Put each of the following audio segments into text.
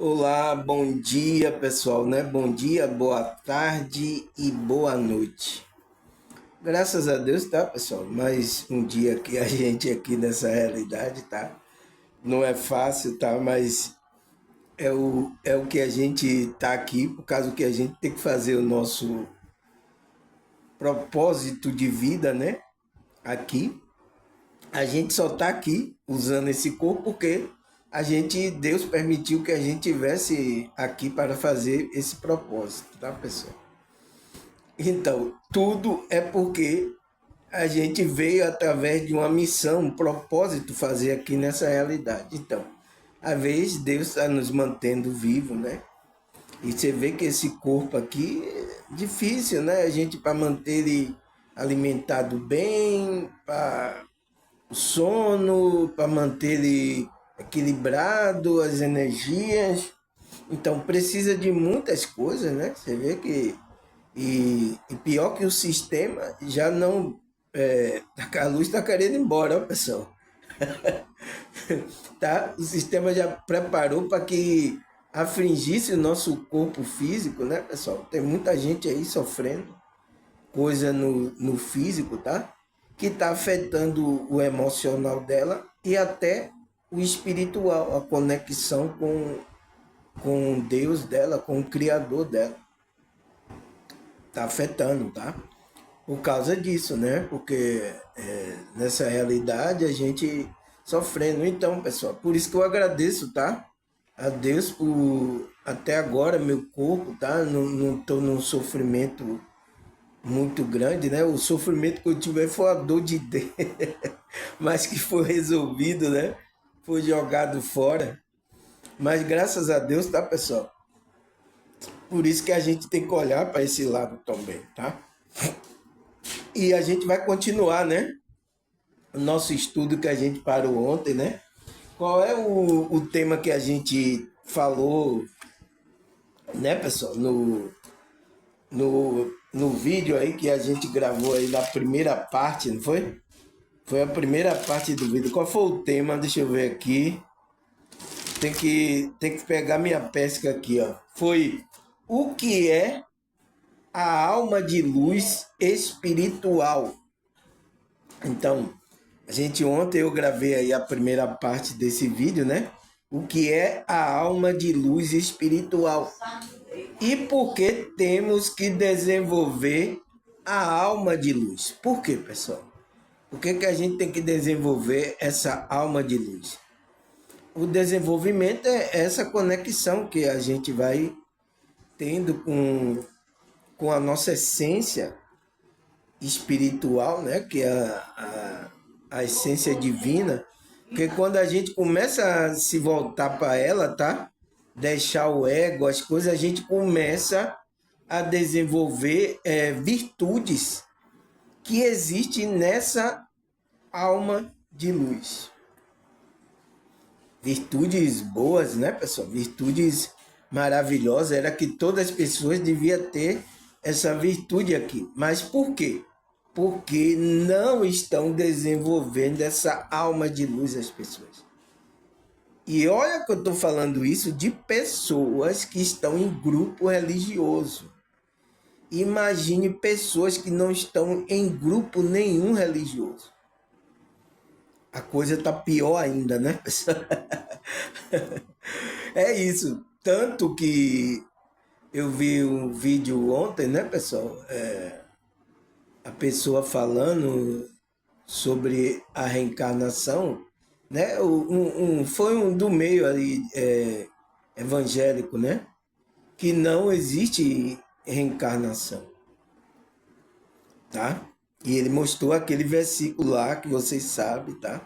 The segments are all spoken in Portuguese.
Olá, bom dia pessoal, né? Bom dia, boa tarde e boa noite. Graças a Deus, tá pessoal? Mais um dia que a gente aqui nessa realidade, tá? Não é fácil, tá? Mas é o que a gente tá aqui, por causa que a gente tem que fazer o nosso propósito de vida, né? Aqui. A gente só tá aqui usando esse corpo porque Deus permitiu que a gente tivesse aqui para fazer esse propósito, tá, pessoal? Então, tudo é porque a gente veio através de uma missão, um propósito fazer aqui nessa realidade. Então, às vezes Deus está nos mantendo vivo, né? E você vê que esse corpo aqui é difícil, né? A gente para manter ele alimentado bem, para o sono, para manter ele equilibrado, as energias. Então precisa de muitas coisas, né? Você vê que. E pior que o sistema já não. A luz está querendo ir embora, ó, pessoal. Tá? O sistema já preparou para que afligisse o nosso corpo físico, né, pessoal? Tem muita gente aí sofrendo coisa no físico, tá? Que está afetando o emocional dela e até o espiritual, a conexão com Deus dela, com o Criador dela. Tá afetando, tá? Por causa disso, né? Porque nessa realidade a gente sofrendo. Então, pessoal, por isso que eu agradeço, tá? A Deus por até agora meu corpo, tá? Não tô num sofrimento muito grande, né? O sofrimento que eu tive foi a dor de dentro, mas que foi resolvido, né? Foi jogado fora. Mas graças a Deus, tá, pessoal? Por isso que a gente tem que olhar para esse lado também, tá? E a gente vai continuar, né? O nosso estudo que a gente parou ontem, né? Qual é o tema que a gente falou, né, pessoal? No vídeo aí que a gente gravou aí na primeira parte, não foi? Foi a primeira parte do vídeo. Qual foi o tema? Deixa eu ver aqui. Tem que pegar minha pesca aqui, ó. Foi o que é a alma de luz espiritual. Então, a gente ontem eu gravei aí a primeira parte desse vídeo, né? O que é a alma de luz espiritual? E por que temos que desenvolver a alma de luz? Por quê, pessoal? Por que a gente tem que desenvolver essa alma de luz? O desenvolvimento é essa conexão que a gente vai tendo com a nossa essência espiritual, né? Que é a essência divina. Porque quando a gente começa a se voltar para ela, tá? Deixar o ego, as coisas, a gente começa a desenvolver virtudes que existem nessa alma de luz. Virtudes boas, né, pessoal? Virtudes maravilhosas. Era que todas as pessoas deviam ter essa virtude aqui. Mas por quê? Porque não estão desenvolvendo essa alma de luz as pessoas. E olha que eu estou falando isso de pessoas que estão em grupo religioso. Imagine pessoas que não estão em grupo nenhum religioso. A coisa está pior ainda, né, pessoal? É isso. Tanto que eu vi um vídeo ontem, né, pessoal? A pessoa falando sobre a reencarnação, né? Foi um do meio ali evangélico, né? Que não existe reencarnação, tá? E ele mostrou aquele versículo lá que vocês sabem, tá?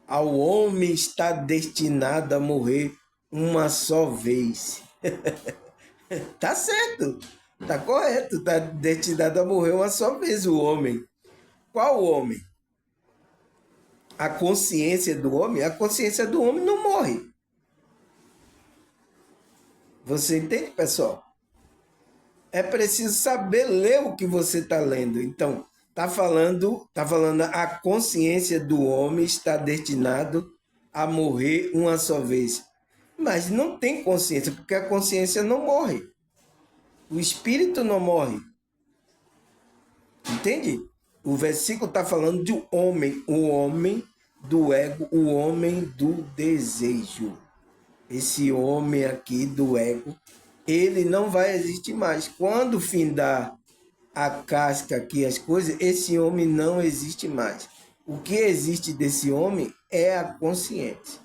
Ao homem está destinado a morrer uma só vez. Tá certo, tá correto, tá destinado a morrer uma só vez o homem. Qual homem? A consciência do homem? A consciência do homem não morre. Você entende, pessoal? É preciso saber ler o que você está lendo. Então, tá falando a consciência do homem está destinado a morrer uma só vez. mas não tem consciência, porque a consciência não morre. O espírito não morre. Entende? O versículo está falando de homem, o homem do ego, o homem do desejo. Esse homem aqui do ego, ele não vai existir mais. Quando findar a casca aqui, as coisas, esse homem não existe mais. O que existe desse homem é a consciência.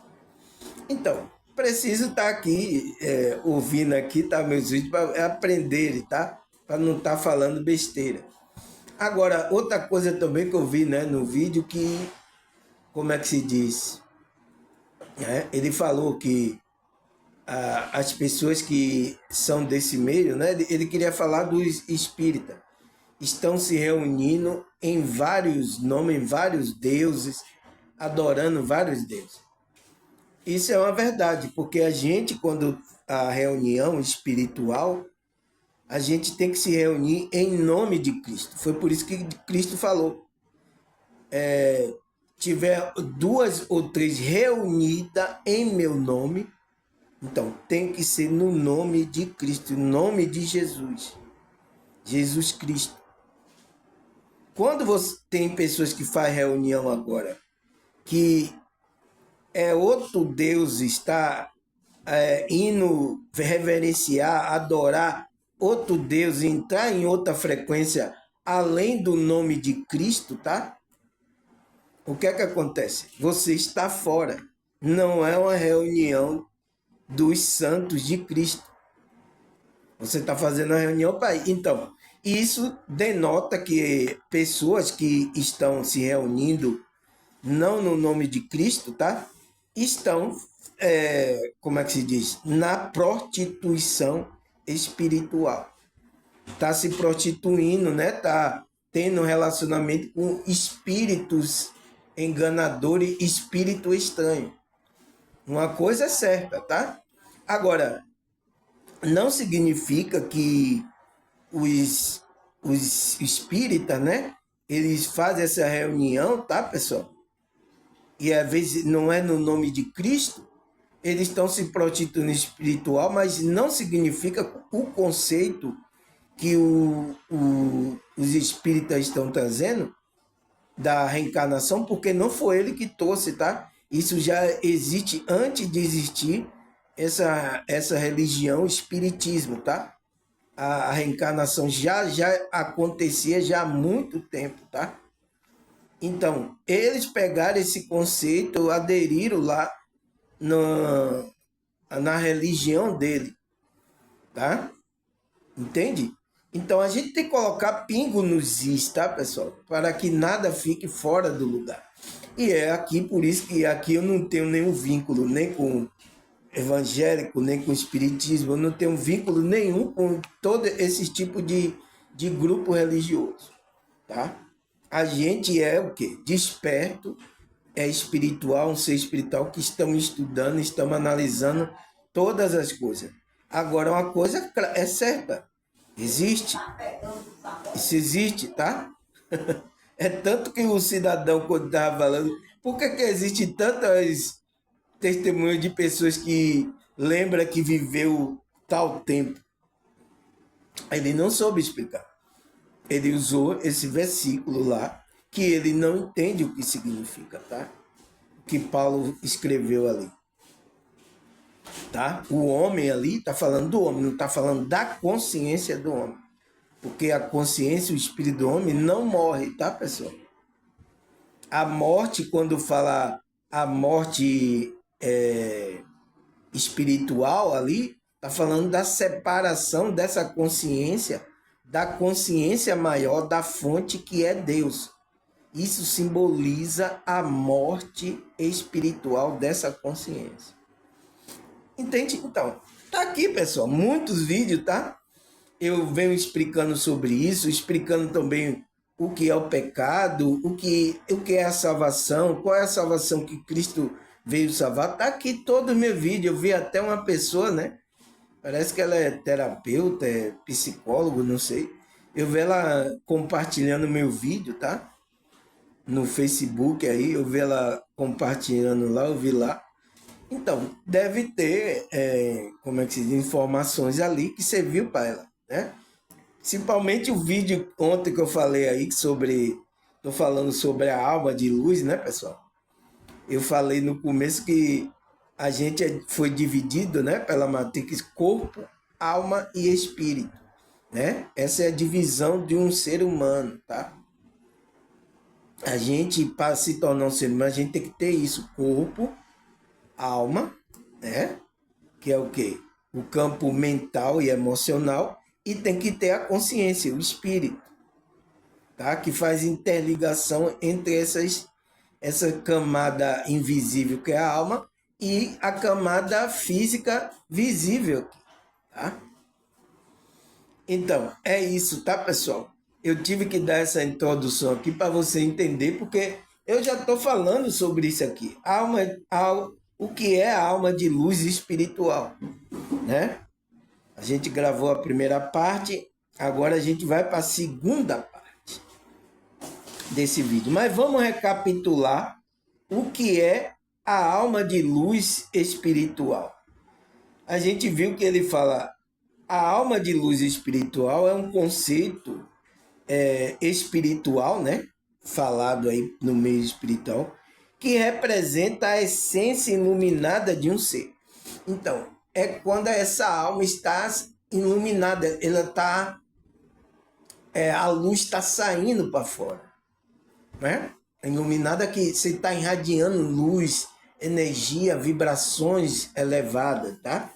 Então, preciso estar aqui, ouvindo aqui, tá, meus vídeos, para aprender, tá? Para não estar falando besteira. Agora, outra coisa também que eu vi, né, no vídeo, que, como é que se diz? Ele falou que as pessoas que são desse meio, né, ele queria falar dos espíritas, estão se reunindo em vários nomes, em vários deuses, adorando vários deuses. Isso é uma verdade, porque a gente, quando a reunião espiritual, a gente tem que se reunir em nome de Cristo. Foi por isso que Cristo falou: tiver 2 ou 3 reunidas em meu nome, então tem que ser no nome de Cristo, no nome de Jesus. Jesus Cristo. Quando você tem pessoas que fazem reunião agora, que outro Deus está indo reverenciar, adorar outro Deus, entrar em outra frequência além do nome de Cristo, tá? O que é que acontece? Você está fora. Não é uma reunião dos santos de Cristo. Você está fazendo uma reunião para ir. Então, isso denota que pessoas que estão se reunindo não no nome de Cristo, tá? Estão, como é que se diz? Na prostituição espiritual. Tá se prostituindo, né? Tá tendo relacionamento com espíritos enganadores, espírito estranho. Uma coisa é certa, tá? Agora, não significa que os espíritas, né? Eles fazem essa reunião, tá, pessoal? E às vezes não é no nome de Cristo, eles estão se prostituindo espiritual, mas não significa o conceito que os espíritas estão trazendo da reencarnação, porque não foi ele que trouxe, tá? Isso já existe antes de existir essa religião, espiritismo, tá? A reencarnação já acontecia já há muito tempo, tá? Então, eles pegaram esse conceito, aderiram lá na religião dele, tá? Entende? Então, a gente tem que colocar pingo nos is, tá, pessoal? Para que nada fique fora do lugar. E é aqui, por isso que aqui eu não tenho nenhum vínculo, nem com evangélico, nem com espiritismo, eu não tenho vínculo nenhum com todo esse tipo de grupo religioso, tá? A gente é o quê? Desperto, é espiritual, um ser espiritual que estamos estudando, estamos analisando todas as coisas. Agora, uma coisa é certa, existe, isso existe, tá? É tanto que o cidadão, quando estava falando, por que existe tantas testemunhos de pessoas que lembra que viveu tal tempo? Ele não soube explicar. Ele usou esse versículo lá, que ele não entende o que significa, tá? O que Paulo escreveu ali. Tá? O homem ali está falando do homem, não está falando da consciência do homem. Porque a consciência, o espírito do homem não morre, tá, pessoal? A morte, quando fala a morte espiritual ali, está falando da separação dessa consciência, da consciência maior da fonte que é Deus. Isso simboliza a morte espiritual dessa consciência. Entende? Então, tá aqui, pessoal, muitos vídeos, tá? Eu venho explicando sobre isso, explicando também o que é o pecado, o que é a salvação, qual é a salvação que Cristo veio salvar. Tá aqui todo o meu vídeo. Eu vi até uma pessoa, né? Parece que ela é terapeuta, é psicólogo, não sei. Eu vi ela compartilhando meu vídeo, tá? No Facebook aí, eu vi ela compartilhando lá, eu vi lá. Então, deve ter, como é que se diz, informações ali que serviu para ela, né? Principalmente o vídeo ontem que eu falei aí sobre, tô falando sobre a alma de luz, né, pessoal? Eu falei no começo que a gente foi dividido, né, pela matrix corpo, alma e espírito, né? Essa é a divisão de um ser humano, tá? A gente, para se tornar um ser humano, a gente tem que ter isso, corpo, alma, né? Que é o quê? O campo mental e emocional, e tem que ter a consciência, o espírito, tá? Que faz interligação entre essa camada invisível que é a alma e a camada física visível, tá? Então, é isso, tá, pessoal? Eu tive que dar essa introdução aqui para você entender, porque eu já estou falando sobre isso aqui. O que é a alma de luz espiritual, né? A gente gravou a primeira parte, agora a gente vai para a segunda parte desse vídeo. Mas vamos recapitular o que é a alma de luz espiritual. A gente viu que ele fala a alma de luz espiritual é um conceito espiritual, né? Falado aí no meio espiritual, que representa a essência iluminada de um ser. Então, é quando essa alma está iluminada, ela está, a luz está saindo para fora, né? Iluminada que você está irradiando luz, energia, vibrações elevadas, tá?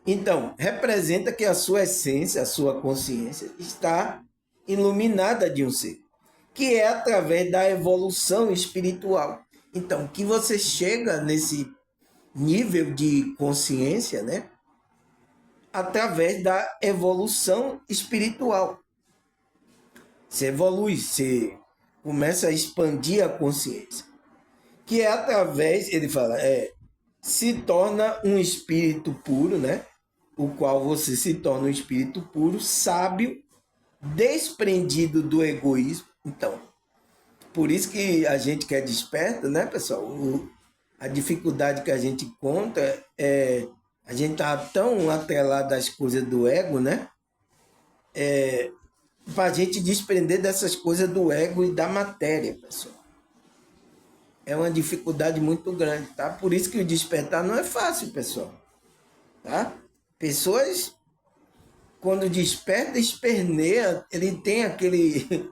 Então, representa que a sua essência, a sua consciência está iluminada de um ser, que é através da evolução espiritual. Então, que você chega nesse nível de consciência, né? Através da evolução espiritual. Você evolui, você começa a expandir a consciência. Que é através, ele fala, se torna um espírito puro, né? O qual você se torna um espírito puro, sábio, desprendido do egoísmo. Então, por isso que a gente que é desperto, né, pessoal? A dificuldade que a gente conta é a gente tá tão atrelado às coisas do ego, né? Para a gente desprender dessas coisas do ego e da matéria, pessoal. É uma dificuldade muito grande, tá? Por isso que o despertar não é fácil, pessoal, tá? Pessoas, quando desperta, esperneia, ele tem aquele...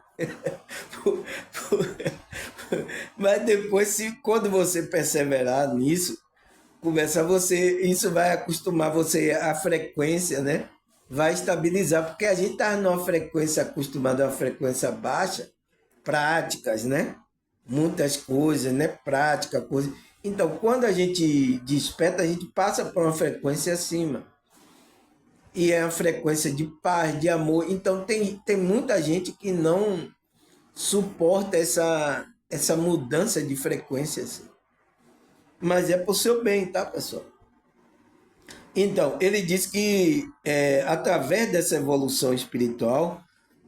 Mas depois, quando você perseverar nisso, começa você, isso vai acostumar você à frequência, né? Vai estabilizar, porque a gente está numa frequência acostumada a uma frequência baixa, práticas, né? Muitas coisas, né? Prática, coisa. Então, quando a gente desperta, a gente passa por uma frequência acima. E é a frequência de paz, de amor. Então, tem muita gente que não suporta essa mudança de frequência. Assim. Mas é para o seu bem, tá, pessoal? Então, ele diz que através dessa evolução espiritual,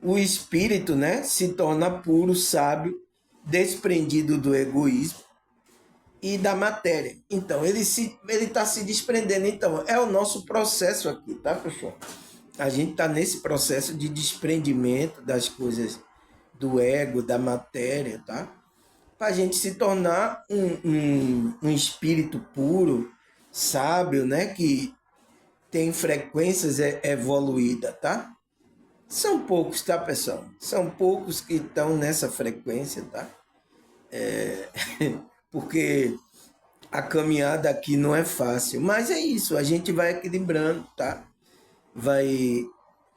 o espírito, né, se torna puro, sábio, desprendido do egoísmo e da matéria. Então, ele está se desprendendo. Então, é o nosso processo aqui, tá, pessoal? A gente está nesse processo de desprendimento das coisas do ego, da matéria, tá? Para a gente se tornar um espírito puro, sábio, né? Que tem frequências evoluídas, tá? São poucos, tá, pessoal? São poucos que estão nessa frequência, tá? Porque a caminhada aqui não é fácil. Mas é isso, a gente vai equilibrando, tá? Vai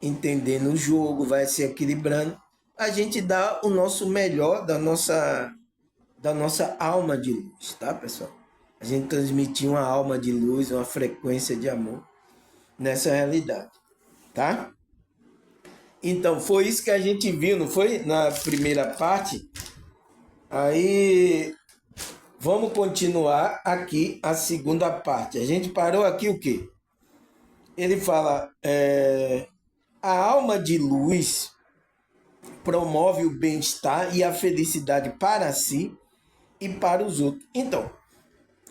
entendendo o jogo, vai se equilibrando. A gente dá o nosso melhor da nossa alma de luz, tá, pessoal? A gente transmitir uma alma de luz, uma frequência de amor nessa realidade, tá? Então, foi isso que a gente viu, não foi? Na primeira parte. Aí, vamos continuar aqui a segunda parte. A gente parou aqui o quê? Ele fala, a alma de luz promove o bem-estar e a felicidade para si e para os outros. Então,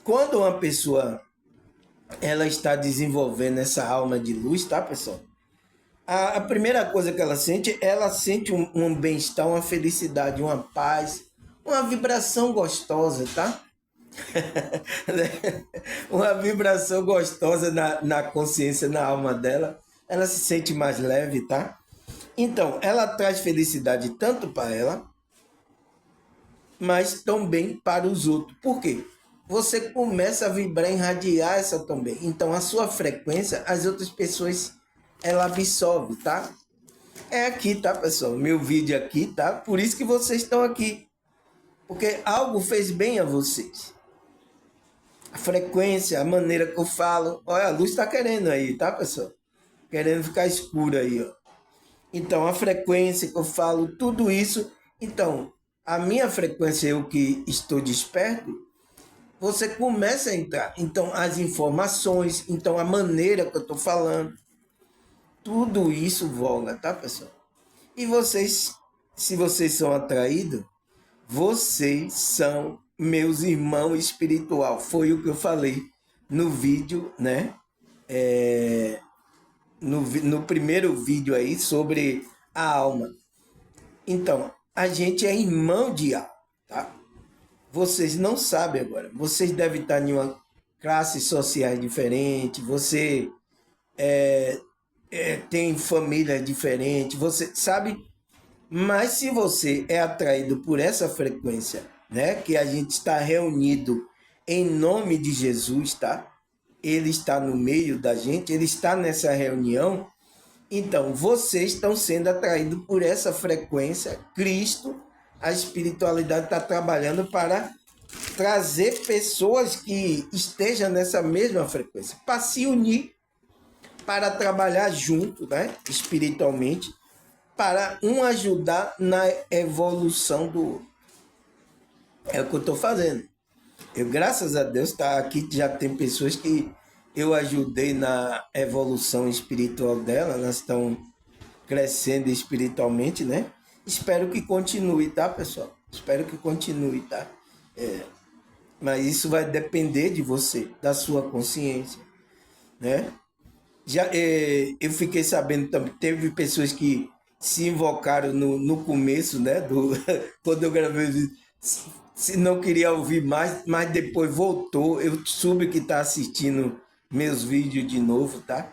quando uma pessoa ela está desenvolvendo essa alma de luz, tá, pessoal? A primeira coisa que ela sente um bem-estar, uma felicidade, uma paz, uma vibração gostosa, tá? Uma vibração gostosa na consciência, na alma dela. Ela se sente mais leve, tá? Então, ela traz felicidade tanto para ela, mas também para os outros. Por quê? Você começa a vibrar, irradiar essa também. Então, a sua frequência, as outras pessoas, ela absorve, tá? É aqui, tá, pessoal? Meu vídeo aqui, tá? Por isso que vocês estão aqui. Porque algo fez bem a vocês. A frequência, a maneira que eu falo. Olha, a luz está querendo aí, tá, pessoal? Querendo ficar escura aí, ó. Então, a frequência que eu falo, tudo isso. Então, a minha frequência, eu que estou desperto, você começa a entrar. Então, as informações, então a maneira que eu estou falando, tudo isso voga, tá, pessoal? E vocês, se vocês são atraídos, vocês são meus irmãos espiritual. Foi o que eu falei no vídeo, né? No primeiro vídeo aí sobre a alma. Então, a gente é irmão de alma, tá? Vocês não sabem agora. Vocês devem estar em uma classe social diferente. Você tem família diferente. Você sabe. Mas se você é atraído por essa frequência, né, que a gente está reunido em nome de Jesus, tá? Ele está no meio da gente, ele está nessa reunião. Então, vocês estão sendo atraídos por essa frequência. Cristo, a espiritualidade está trabalhando para trazer pessoas que estejam nessa mesma frequência, para se unir, para trabalhar junto, né, espiritualmente, para um ajudar na evolução do outro. É o que eu estou fazendo. Eu, graças a Deus, tá aqui, já tem pessoas que eu ajudei na evolução espiritual dela, elas estão crescendo espiritualmente, né? Espero que continue, tá, pessoal? Espero que continue, tá? Mas isso vai depender de você, da sua consciência, né? Eu fiquei sabendo também, teve pessoas que se invocaram no começo, né? Quando eu gravei o vídeo, se não queria ouvir mais, mas depois voltou. Eu soube que está assistindo meus vídeos de novo, tá?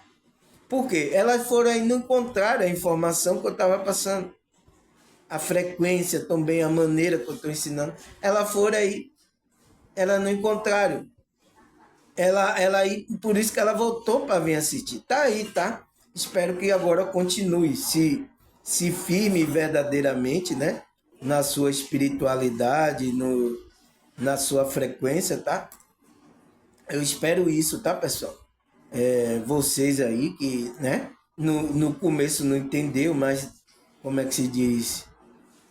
Por quê? Elas foram aí, não encontraram a informação que eu estava passando. A frequência também, a maneira que eu estou ensinando. Elas foram aí, elas não encontraram. Ela aí, por isso que ela voltou para vir assistir. Tá aí, tá? Espero que agora continue, se firme verdadeiramente, né? Na sua espiritualidade, na sua frequência, tá? Eu espero isso, tá, pessoal? Vocês aí que, né? No começo não entendeu, mas como é que se diz?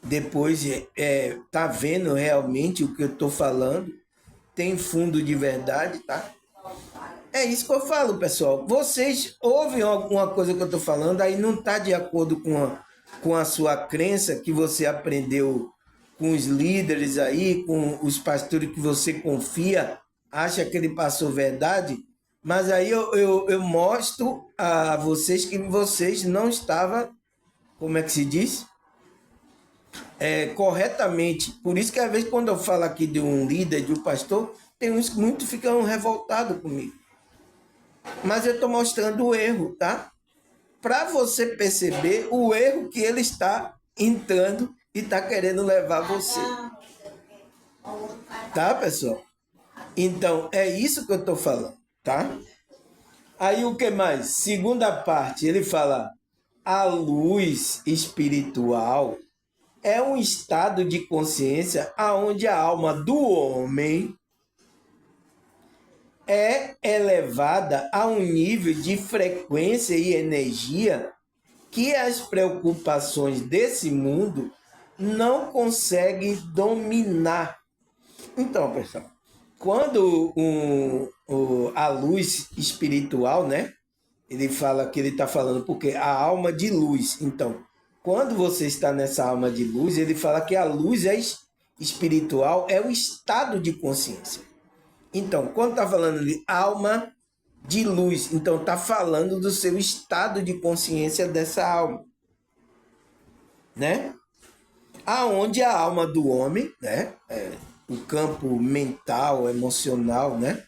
Depois tá vendo realmente o que eu tô falando, tem fundo de verdade, tá? É isso que eu falo, pessoal. Vocês ouvem alguma coisa que eu estou falando, aí não está de acordo com a sua crença que você aprendeu com os líderes aí, com os pastores que você confia, acha que ele passou verdade, mas aí eu mostro a vocês que vocês não estavam, como é que se diz? Corretamente. Por isso que às vezes quando eu falo aqui de um líder, de um pastor, tem uns que muito ficam revoltados comigo. Mas eu estou mostrando o erro, tá? Para você perceber o erro que ele está entrando e está querendo levar você. Tá, pessoal? Então, é isso que eu estou falando, tá? Aí o que mais? Segunda parte, ele fala: a luz espiritual é um estado de consciência aonde a alma do homem é elevada a um nível de frequência e energia que as preocupações desse mundo não conseguem dominar. Então, pessoal, quando a luz espiritual, né? Ele fala que ele está falando porque a alma de luz. Então, quando você está nessa alma de luz, ele fala que a luz espiritual é o estado de consciência. Então, quando está falando de alma de luz, então está falando do seu estado de consciência dessa alma, né? Aonde a alma do homem, né? O campo mental, emocional, né?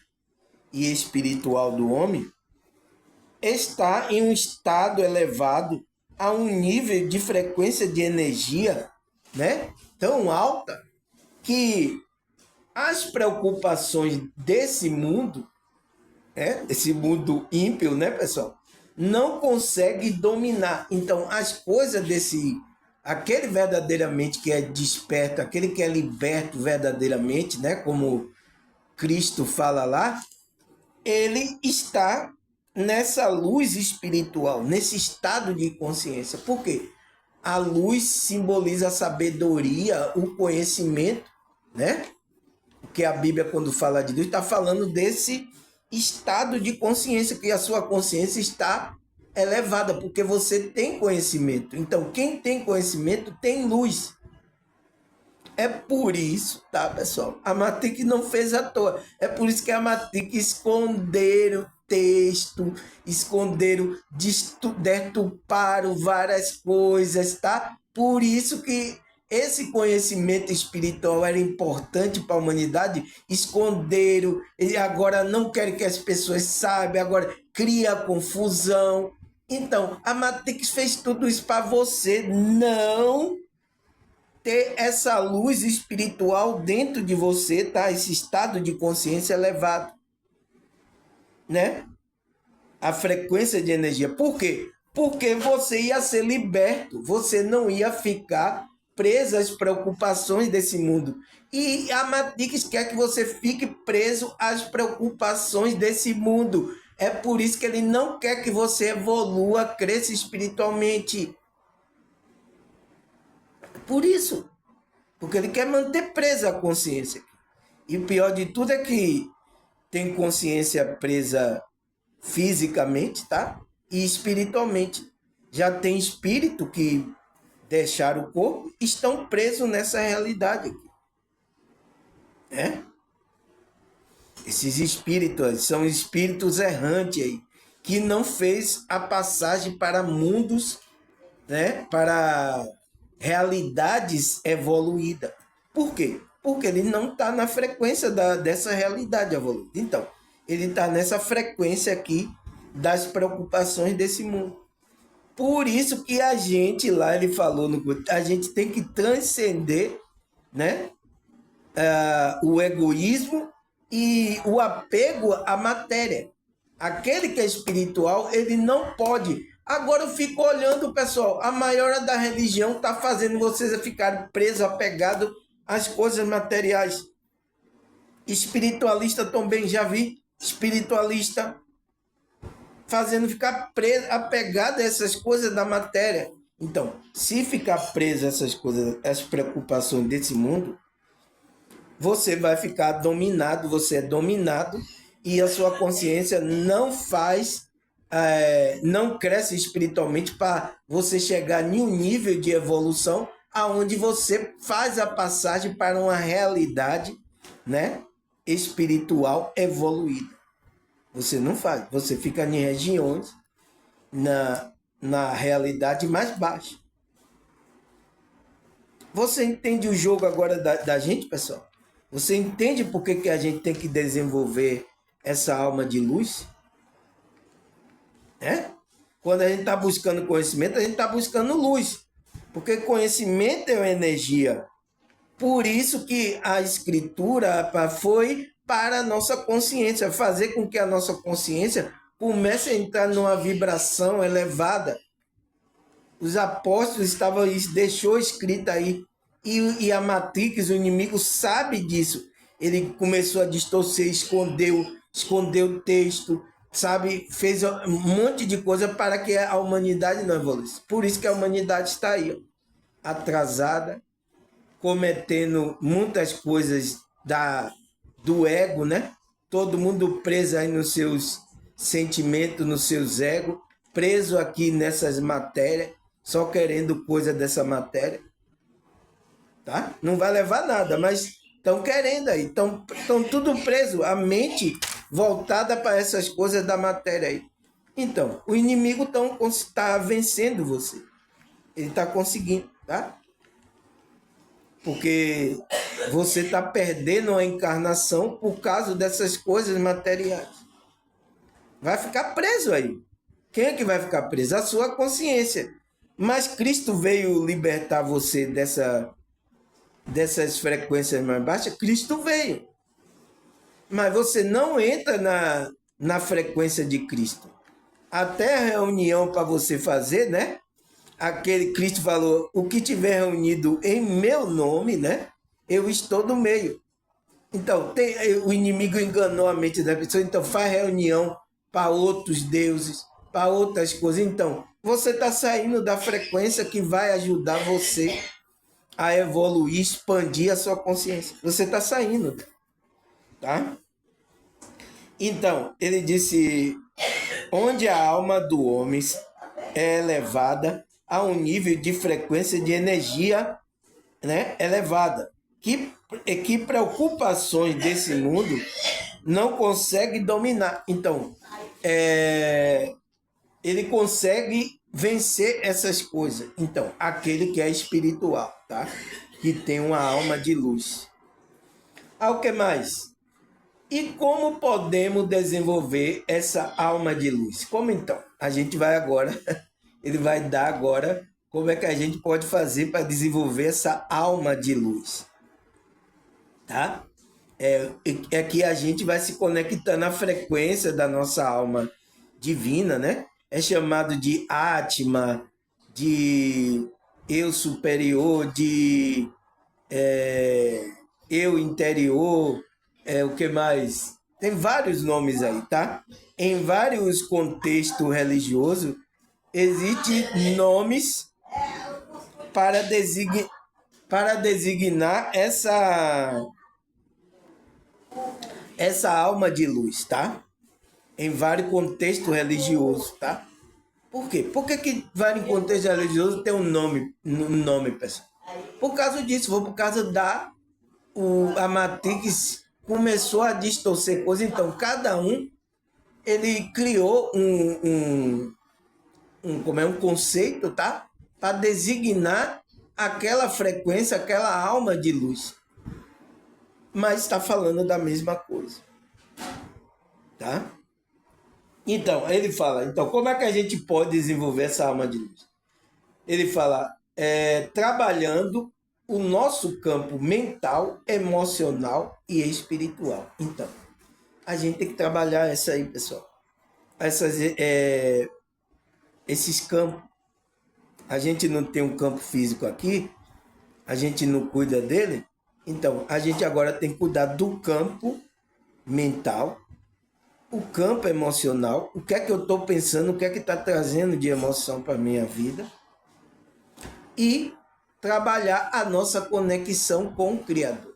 E espiritual do homem está em um estado elevado a um nível de frequência de energia, né? Tão alta que as preocupações desse mundo, esse mundo ímpio, né, pessoal, não consegue dominar. Então, as coisas aquele verdadeiramente que é desperto, aquele que é liberto verdadeiramente, né, como Cristo fala lá, ele está nessa luz espiritual, nesse estado de consciência. Por quê? A luz simboliza a sabedoria, o conhecimento, né? Porque a Bíblia, quando fala de Deus, está falando desse estado de consciência, que a sua consciência está elevada, porque você tem conhecimento. Então, quem tem conhecimento tem luz. É por isso, tá, pessoal? A Matic não fez à toa. É por isso que a Matic esconderam texto, esconderam, deturparam várias coisas, tá? Por isso que esse conhecimento espiritual era importante para a humanidade, esconderam, e agora não querem que as pessoas saibam, agora cria confusão. Então, a Matrix fez tudo isso para você não ter essa luz espiritual dentro de você, tá? Esse estado de consciência elevado, né? A frequência de energia. Por quê? Porque você ia ser liberto, você não ia ficar preso às preocupações desse mundo. E a Matrix quer que você fique preso às preocupações desse mundo. É por isso que ele não quer que você evolua, cresça espiritualmente. Por isso. Porque ele quer manter presa a consciência. E o pior de tudo é que tem consciência presa fisicamente, tá? E espiritualmente. Já tem espírito que deixaram o corpo, estão presos nessa realidade aqui. Esses espíritos são espíritos errantes aí, que não fez a passagem para mundos, né? Para realidades evoluídas. Por quê? Porque ele não está na frequência dessa realidade evoluída. Então, ele está nessa frequência aqui das preocupações desse mundo. Por isso que a gente lá, ele falou, a gente tem que transcender, né, o egoísmo e o apego à matéria. Aquele que é espiritual, ele não pode. Agora eu fico olhando, pessoal, a maioria da religião está fazendo vocês ficarem presos, apegados às coisas materiais. Espiritualista também, já vi espiritualista fazendo ficar preso, apegado a essas coisas da matéria. Então, se ficar preso a essas coisas, as preocupações desse mundo, você vai ficar dominado, você é dominado e a sua consciência não cresce espiritualmente para você chegar em um nível de evolução aonde você faz a passagem para uma realidade, né, espiritual evoluída. Você não faz, você fica em regiões na realidade mais baixa. Você entende o jogo agora da gente, pessoal? Você entende por que a gente tem que desenvolver essa alma de luz? Quando a gente está buscando conhecimento, a gente está buscando luz. Porque conhecimento é uma energia. Por isso que a escritura foi para a nossa consciência, fazer com que a nossa consciência comece a entrar numa vibração elevada. Os apóstolos estavam, deixou escrito aí, e a Matrix, o inimigo, sabe disso. Ele começou a distorcer, escondeu o texto, sabe? Fez um monte de coisa para que a humanidade não evoluísse. Por isso que a humanidade está aí, ó, atrasada, cometendo muitas coisas do ego, né? Todo mundo preso aí nos seus sentimentos, nos seus egos, preso aqui nessas matérias, só querendo coisa dessa matéria, tá? Não vai levar nada, mas Estão querendo aí, estão tudo preso, a mente voltada para essas coisas da matéria aí. Então, o inimigo está vencendo você. Ele está conseguindo, tá? Porque você está perdendo a encarnação por causa dessas coisas materiais. Vai ficar preso aí. Quem é que vai ficar preso? A sua consciência. Mas Cristo veio libertar você dessas frequências mais baixas. Cristo veio. Mas você não entra na frequência de Cristo. Até a reunião para você fazer, né? Aquele Cristo falou, o que tiver reunido em meu nome, né? Eu estou no meio. Então, o inimigo enganou a mente da pessoa, então faz reunião para outros deuses, para outras coisas. Então, você está saindo da frequência que vai ajudar você a evoluir, expandir a sua consciência. Você está saindo, tá? Então, ele disse, onde a alma do homem é elevada a um nível de frequência de energia, né, elevada, que preocupações desse mundo não consegue dominar. Então, ele consegue vencer essas coisas. Então, aquele que é espiritual, tá? Que tem uma alma de luz. O que mais? E como podemos desenvolver essa alma de luz? Como então? A gente vai agora, ele vai dar agora como é que a gente pode fazer para desenvolver essa alma de luz. Tá? É que a gente vai se conectando à frequência da nossa alma divina, né? É chamado de Atma, de eu superior, de eu interior, o que mais? Tem vários nomes aí, tá? Em vários contextos religiosos, existem nomes para designar essa alma de luz, tá? Em vários contextos religiosos, tá? Por quê? Por que vários contextos religiosos tem um nome, pessoal? Por causa disso, foi por causa a Matrix começou a distorcer coisas, então cada um ele criou um conceito, tá? Para designar aquela frequência, aquela alma de luz. Mas está falando da mesma coisa, tá? Então, ele fala, então, como é que a gente pode desenvolver essa alma de luz? Ele fala, trabalhando o nosso campo mental, emocional e espiritual. Então, a gente tem que trabalhar essa aí, pessoal. Esses campos. A gente não tem um campo físico aqui, a gente não cuida dele, então a gente agora tem que cuidar do campo mental, o campo emocional, o que é que eu estou pensando, o que é que está trazendo de emoção para a minha vida, e trabalhar a nossa conexão com o Criador.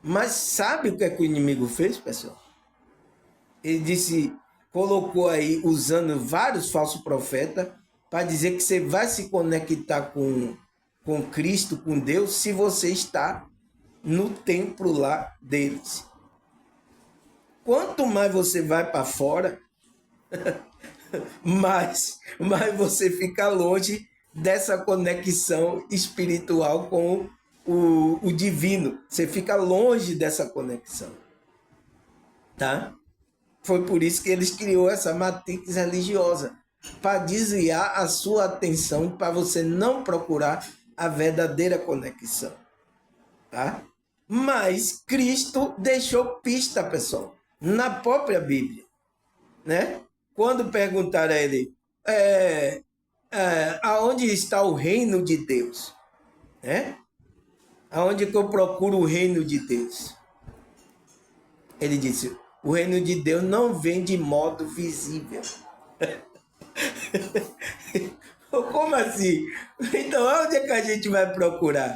Mas sabe o que é que o inimigo fez, pessoal? Ele disse, colocou aí, usando vários falsos profetas, para dizer que você vai se conectar com Cristo, com Deus, se você está no templo lá deles. Quanto mais você vai para fora, mais você fica longe dessa conexão espiritual com o divino. Você fica longe dessa conexão. Tá? Foi por isso que eles criou essa matrix religiosa, para desviar a sua atenção, para você não procurar a verdadeira conexão, tá? Mas Cristo deixou pista, pessoal, na própria Bíblia, né? Quando perguntaram a ele, aonde está o reino de Deus, né? Aonde que eu procuro o reino de Deus? Ele disse, o reino de Deus não vem de modo visível. Como assim? Então, onde é que a gente vai procurar?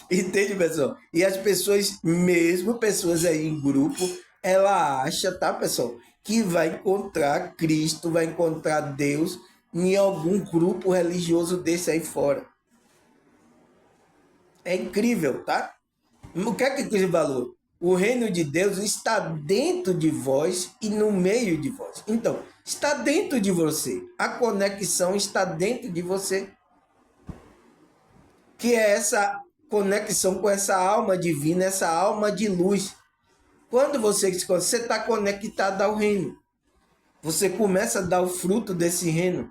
Entende, pessoal? E as pessoas, mesmo pessoas aí em grupo, ela acha, tá, pessoal, que vai encontrar Cristo, vai encontrar Deus em algum grupo religioso desse aí fora. É incrível, tá? O que é que tem valor? O reino de Deus está dentro de vós e no meio de vós. Então, está dentro de você. A conexão está dentro de você. Que é essa conexão com essa alma divina, essa alma de luz. Quando você está conectado ao reino, você começa a dar o fruto desse reino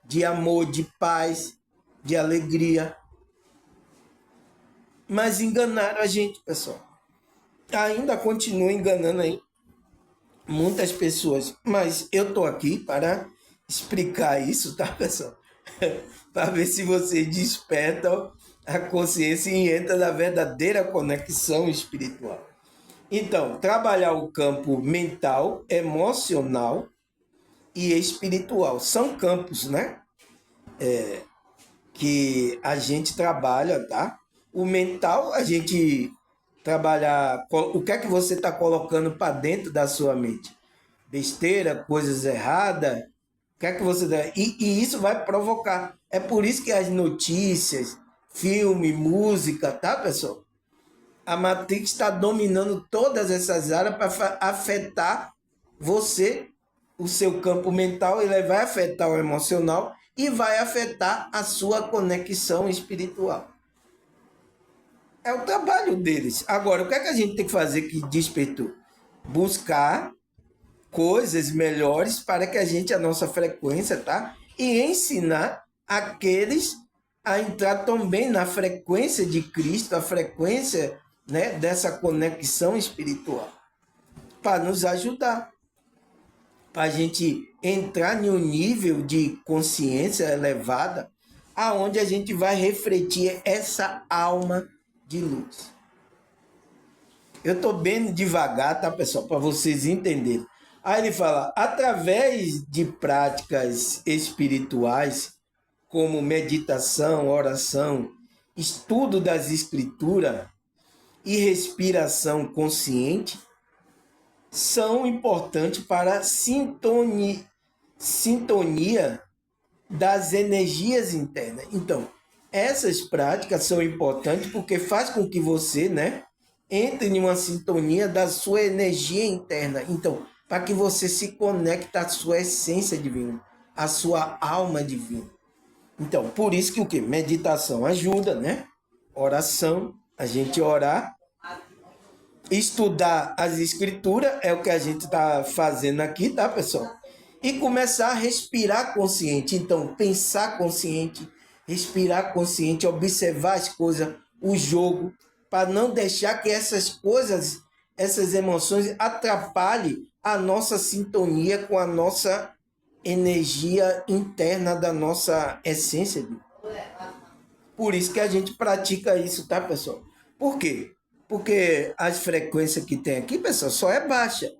de amor, de paz, de alegria. Mas enganaram a gente, pessoal. Ainda continua enganando aí muitas pessoas. Mas eu estou aqui para explicar isso, tá, pessoal? Para ver se vocês despertam a consciência e entram na verdadeira conexão espiritual. Então, trabalhar o campo mental, emocional e espiritual. São campos, né? Que a gente trabalha, tá? O mental, a gente trabalhar o que é que você está colocando para dentro da sua mente. Besteira, coisas erradas, o que é que você... E isso vai provocar. É por isso que as notícias, filme, música, tá, pessoal? A Matrix está dominando todas essas áreas para afetar você, o seu campo mental, ele vai afetar o emocional e vai afetar a sua conexão espiritual. É o trabalho deles. Agora, o que é que a gente tem que fazer que despertou? Buscar coisas melhores para que a nossa frequência, tá? E ensinar aqueles a entrar também na frequência de Cristo, a frequência, né, dessa conexão espiritual, para nos ajudar, para a gente entrar em um nível de consciência elevada, aonde a gente vai refletir essa alma de luz. Eu estou bem devagar, tá, pessoal, para vocês entenderem. Aí ele fala, através de práticas espirituais, como meditação, oração, estudo das escrituras e respiração consciente, são importantes para a sintonia das energias internas. Então, essas práticas são importantes porque faz com que você, né, entre em uma sintonia da sua energia interna. Então, para que você se conecte à sua essência divina, à sua alma divina. Então, por isso que o quê? Meditação ajuda, né? Oração, a gente orar. Estudar as escrituras é o que a gente está fazendo aqui, tá, pessoal? E começar a respirar consciente. Então, pensar consciente, respirar consciente, observar as coisas, o jogo, para não deixar que essas coisas, essas emoções atrapalhem a nossa sintonia com a nossa energia interna da nossa essência. Por isso que a gente pratica isso, tá, pessoal? Por quê? Porque as frequências que tem aqui, pessoal, só é baixa.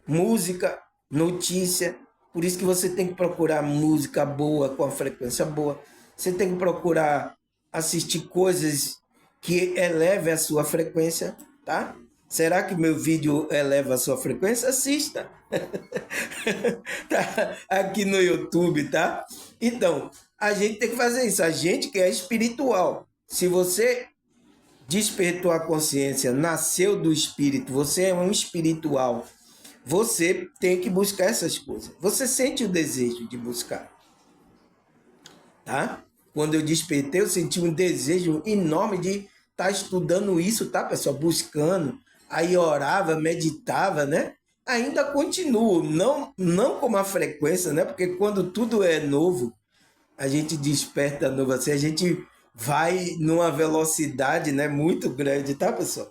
Música, notícia. Por isso que você tem que procurar música boa, com a frequência boa. Você tem que procurar assistir coisas que elevem a sua frequência, tá? Será que meu vídeo eleva a sua frequência? Assista. Tá aqui no YouTube, tá? Então, a gente tem que fazer isso. A gente que é espiritual. Se você despertou a consciência, nasceu do espírito, você é um espiritual, você tem que buscar essas coisas. Você sente o desejo de buscar, tá? Quando eu despertei, eu senti um desejo enorme de estar estudando isso, tá, pessoal? Buscando. Aí orava, meditava, né? Ainda continuo, não com uma frequência, né? Porque quando tudo é novo, a gente desperta novo assim, a gente vai numa velocidade, né, muito grande, tá, pessoal?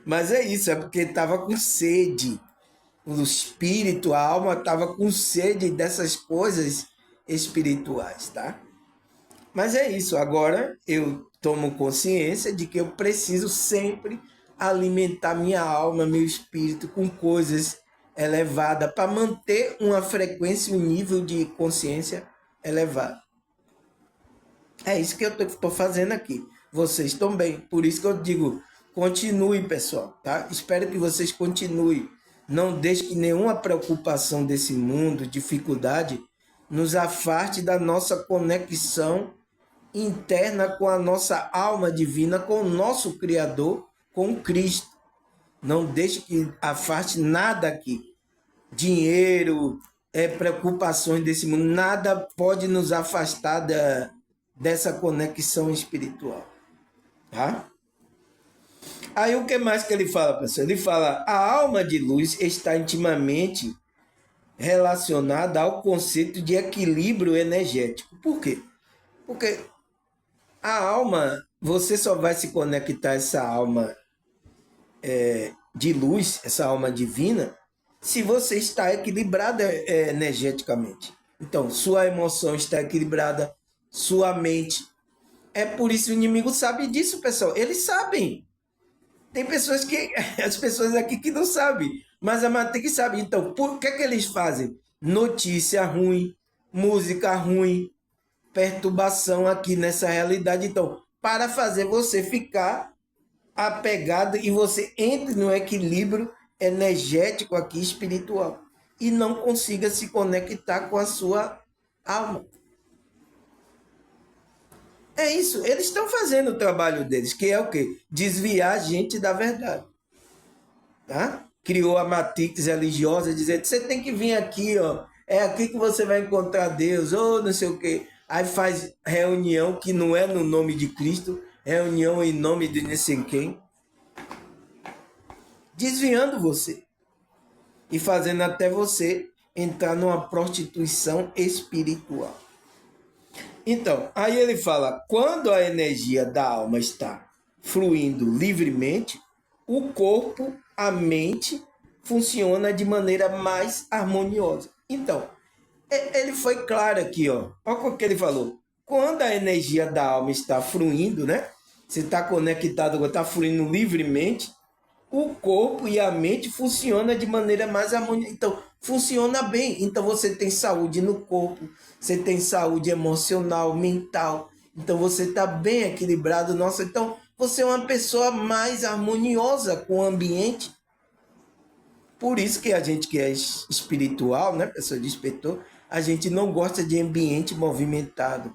Mas é isso, é porque estava com sede. O espírito, a alma estava com sede dessas coisas espirituais, tá? Mas é isso, agora eu tomo consciência de que eu preciso sempre alimentar minha alma, meu espírito com coisas elevadas para manter uma frequência e um nível de consciência elevado. É isso que eu estou fazendo aqui. Vocês também. Por isso que eu digo, continue, pessoal, tá? Espero que vocês continuem. Não deixe que nenhuma preocupação desse mundo, dificuldade, nos afaste da nossa conexão interna com a nossa alma divina, com o nosso Criador, com Cristo. Não deixe que afaste nada aqui. Dinheiro, preocupações desse mundo, nada pode nos afastar dessa conexão espiritual. Tá? Aí o que mais que ele fala, pessoal? Ele fala, a alma de luz está intimamente relacionada ao conceito de equilíbrio energético. Por quê? Porque a alma, você só vai se conectar a essa alma de luz, essa alma divina, se você está equilibrada energeticamente. Então, sua emoção está equilibrada, sua mente. É por isso que o inimigo sabe disso, pessoal. Eles sabem. Tem pessoas que, as pessoas aqui que não sabem, mas a matéria que sabe. Então, por que eles fazem? Notícia ruim, música ruim, perturbação aqui nessa realidade. Então, para fazer você ficar apegado e você entre no equilíbrio energético aqui espiritual e não consiga se conectar com a sua alma. É isso, eles estão fazendo o trabalho deles, que é o quê? Desviar a gente da verdade. Tá? Criou a matrix religiosa dizendo, você tem que vir aqui, ó, é aqui que você vai encontrar Deus, ou não sei o quê. Aí faz reunião que não é no nome de Cristo, reunião em nome de não sei quem. Desviando você e fazendo até você entrar numa prostituição espiritual. Então, aí ele fala, quando a energia da alma está fluindo livremente, o corpo, a mente, funciona de maneira mais harmoniosa. Então, ele foi claro aqui, ó. Olha o que ele falou. Quando a energia da alma está fluindo, né? Você está conectado, está fluindo livremente, o corpo e a mente funcionam de maneira mais harmoniosa. Então, funciona bem. Então, você tem saúde no corpo, você tem saúde emocional, mental. Então, você está bem equilibrado. Nossa, então, você é uma pessoa mais harmoniosa com o ambiente. Por isso que a gente que é espiritual, né, pessoa de despertou, a gente não gosta de ambiente movimentado,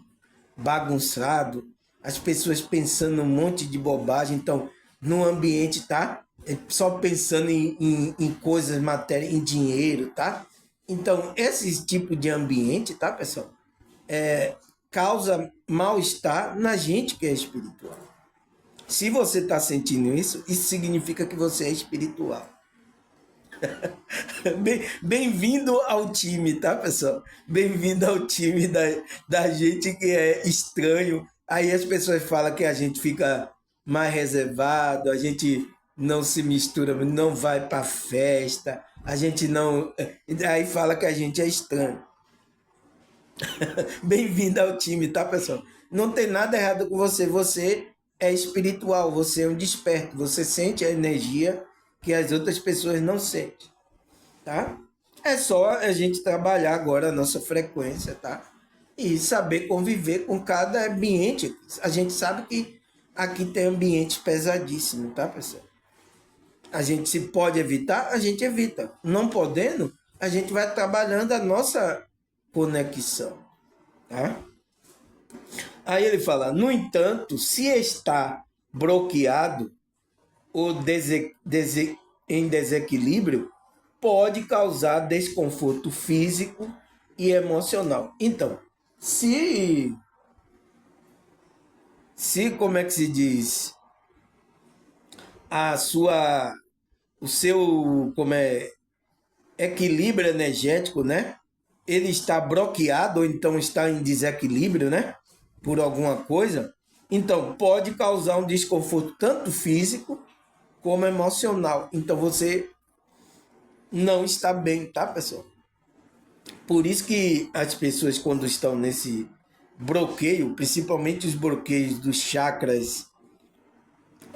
bagunçado, as pessoas pensando um monte de bobagem. Então, no ambiente, tá? Só pensando em coisas, matéria, em dinheiro, tá? Então, esse tipo de ambiente, tá, pessoal? Causa mal-estar na gente que é espiritual. Se você está sentindo isso, isso significa que você é espiritual. Bem-vindo ao time, tá, pessoal? Bem-vindo ao time da gente que é estranho. Aí as pessoas falam que a gente fica mais reservado, a gente não se mistura, não vai pra festa, a gente não. Aí fala que a gente é estranho. Bem-vindo ao time, tá, pessoal? Não tem nada errado com você. Você é espiritual, você é um desperto, você sente a energia que as outras pessoas não sentem, tá? É só a gente trabalhar agora a nossa frequência, tá? E saber conviver com cada ambiente. A gente sabe que aqui tem ambiente pesadíssimo, tá, pessoal? A gente se pode evitar, a gente evita. Não podendo, a gente vai trabalhando a nossa conexão, tá? Aí ele fala, no entanto, se está bloqueado ou em desequilíbrio, pode causar desconforto físico e emocional. Então, se como é que se diz, a sua, o seu, como é, equilíbrio energético, né? Ele está bloqueado ou então está em desequilíbrio, né? Por alguma coisa, então pode causar um desconforto tanto físico como emocional. Então você não está bem, tá, pessoal? Por isso que as pessoas, quando estão nesse bloqueio, principalmente os bloqueios dos chakras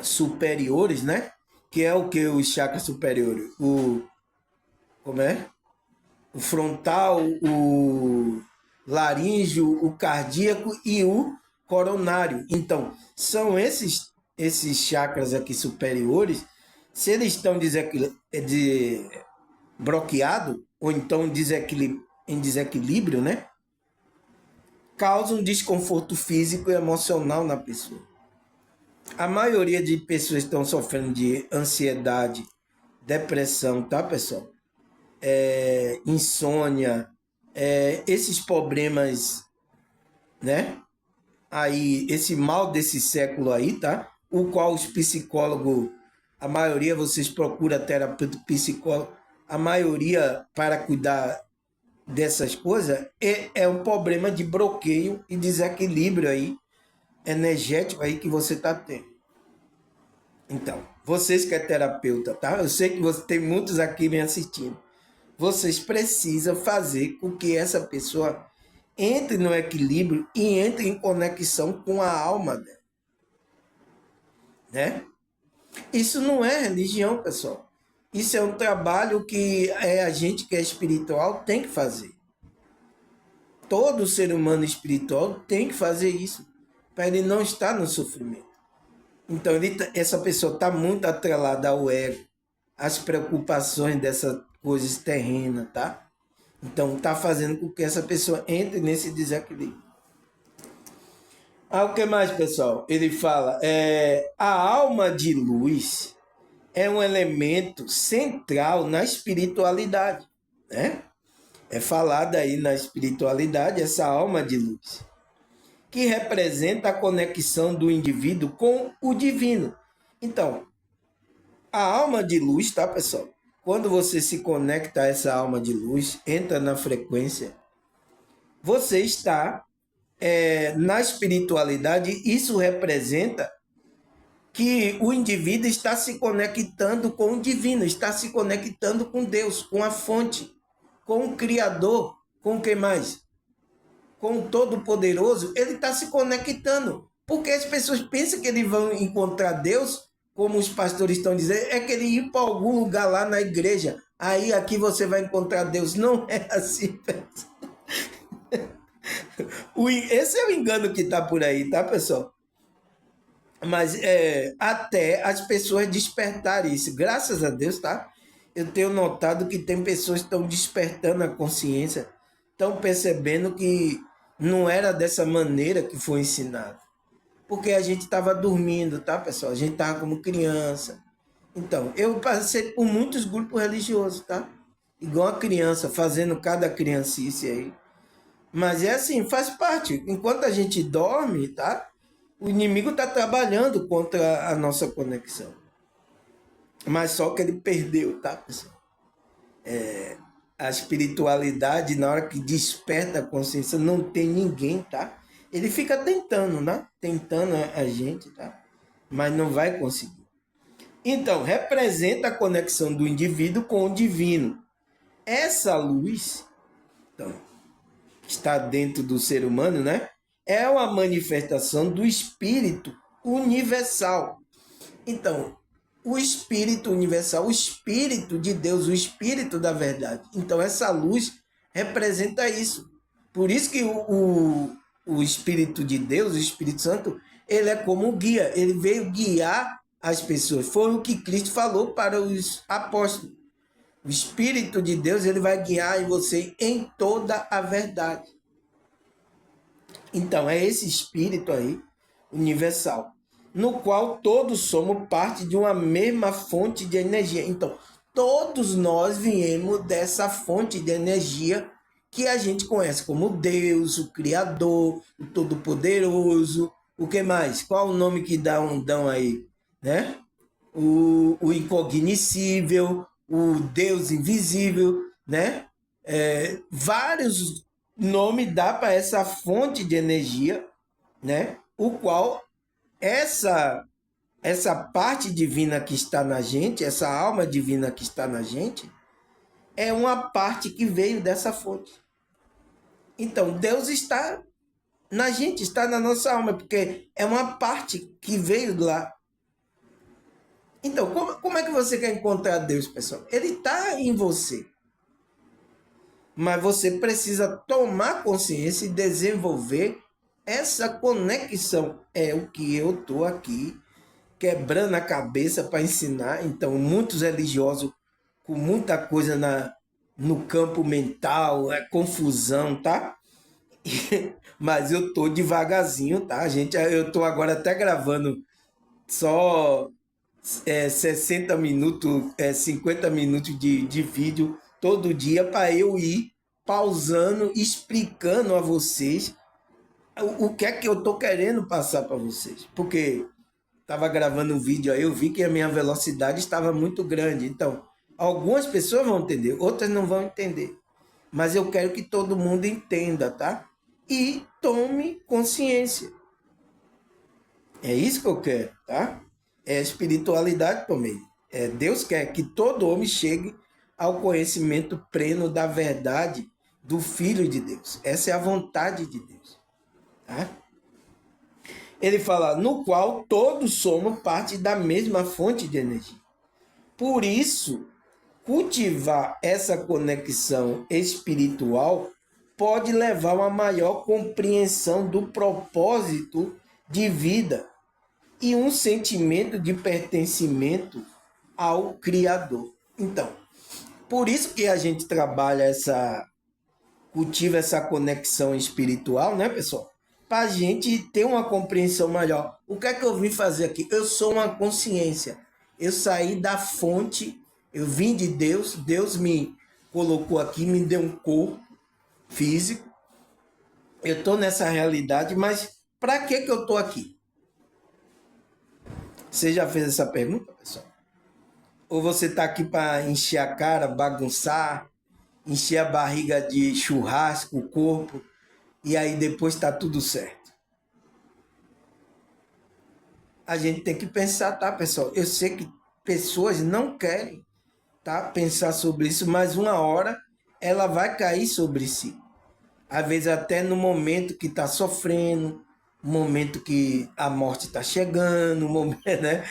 superiores, né? Que é o que os chakras superiores? Como é? O frontal, o laríngeo, o cardíaco e o coronário. Então, são esses chakras aqui superiores, se eles estão bloqueados, ou então em desequilíbrio, né? causa um desconforto físico e emocional na pessoa. A maioria de pessoas estão sofrendo de ansiedade, depressão, tá, pessoal? Insônia, esses problemas, né? Aí, esse mal desse século aí, tá? O qual os psicólogos, a maioria vocês procuram terapeuta psicólogo, a maioria para cuidar dessas coisas é um problema de bloqueio e desequilíbrio aí energético aí que você tá tendo. Então, vocês que é terapeuta, tá? Eu sei que você tem muitos aqui me assistindo. Vocês precisam fazer com que essa pessoa entre no equilíbrio e entre em conexão com a alma dela, né? Isso não é religião, pessoal. Isso é um trabalho que a gente que é espiritual tem que fazer. Todo ser humano espiritual tem que fazer isso para ele não estar no sofrimento. Então, essa pessoa está muito atrelada ao ego, às preocupações dessas coisas terrenas, tá? Então, está fazendo com que essa pessoa entre nesse desequilíbrio. O que mais, pessoal? Ele fala, a alma de luz é um elemento central na espiritualidade, né? É falada aí na espiritualidade essa alma de luz, que representa a conexão do indivíduo com o divino. Então, a alma de luz, tá, pessoal? Quando você se conecta a essa alma de luz, entra na frequência, você está na espiritualidade. Isso representa que o indivíduo está se conectando com o divino, está se conectando com Deus, com a fonte, com o Criador, com o que mais? Com o Todo-Poderoso. Ele está se conectando, porque as pessoas pensam que eles vão encontrar Deus, como os pastores estão dizendo, é que ele ir para algum lugar lá na igreja, aí aqui você vai encontrar Deus. Não é assim, pessoal. Esse é o engano que está por aí, tá, pessoal? Mas até as pessoas despertarem isso. Graças a Deus, tá? Eu tenho notado que tem pessoas que estão despertando a consciência, estão percebendo que não era dessa maneira que foi ensinado. Porque a gente estava dormindo, tá, pessoal? A gente estava como criança. Então, eu passei por muitos grupos religiosos, tá? Igual a criança, fazendo cada criancice aí. Mas é assim, faz parte. Enquanto a gente dorme, tá? O inimigo está trabalhando contra a nossa conexão. Mas só que ele perdeu, tá, pessoal? A espiritualidade, na hora que desperta a consciência, não tem ninguém, tá? Ele fica tentando, né? Tentando a gente, tá? Mas não vai conseguir. Então, representa a conexão do indivíduo com o divino. Essa luz, então, que está dentro do ser humano, né? É uma manifestação do Espírito universal. Então, o Espírito universal, o Espírito de Deus, o Espírito da verdade. Então, essa luz representa isso. Por isso que o Espírito de Deus, o Espírito Santo, ele é como um guia. Ele veio guiar as pessoas. Foi o que Cristo falou para os apóstolos. O Espírito de Deus, ele vai guiar você em toda a verdade. Então, é esse Espírito aí, universal, no qual todos somos parte de uma mesma fonte de energia. Então, todos nós viemos dessa fonte de energia que a gente conhece como Deus, o Criador, o Todo-Poderoso. O que mais? Qual o nome que dão aí? Né? O incognoscível, o Deus invisível, né? Vários nomes dá para essa fonte de energia, né? O qual essa parte divina que está na gente, essa alma divina que está na gente, é uma parte que veio dessa fonte. Então, Deus está na gente, está na nossa alma, porque é uma parte que veio de lá. Então, como é que você quer encontrar Deus, pessoal? Ele está em você. Mas você precisa tomar consciência e desenvolver essa conexão. É o que eu estou aqui quebrando a cabeça para ensinar. Então, muitos religiosos com muita coisa no campo mental, confusão, tá? Mas eu tô devagarzinho, tá, gente? Eu tô agora até gravando só 60 minutos, 50 minutos de vídeo todo dia para eu ir pausando, explicando a vocês o que é que eu tô querendo passar para vocês. Porque estava gravando um vídeo aí, eu vi que a minha velocidade estava muito grande. Então, algumas pessoas vão entender, outras não vão entender. Mas eu quero que todo mundo entenda, tá? E tome consciência. É isso que eu quero, tá? É a espiritualidade também. Deus quer que todo homem chegue ao conhecimento pleno da verdade do Filho de Deus. Essa é a vontade de Deus, tá? Ele fala, no qual todos somos parte da mesma fonte de energia. Por isso, cultivar essa conexão espiritual pode levar a uma maior compreensão do propósito de vida e um sentimento de pertencimento ao Criador. Então, por isso que a gente trabalha cultiva essa conexão espiritual, né, pessoal? Para a gente ter uma compreensão melhor. O que é que eu vim fazer aqui? Eu sou uma consciência. Eu saí da fonte, eu vim de Deus, Deus me colocou aqui, me deu um corpo físico. Eu estou nessa realidade, mas para que eu estou aqui? Você já fez essa pergunta, pessoal? Ou você está aqui para encher a cara, bagunçar, encher a barriga de churrasco, o corpo, e aí depois está tudo certo? A gente tem que pensar, tá, pessoal? Eu sei que pessoas não querem, tá, pensar sobre isso, mas uma hora ela vai cair sobre si. Às vezes até no momento que está sofrendo, no momento que a morte está chegando, momento, né?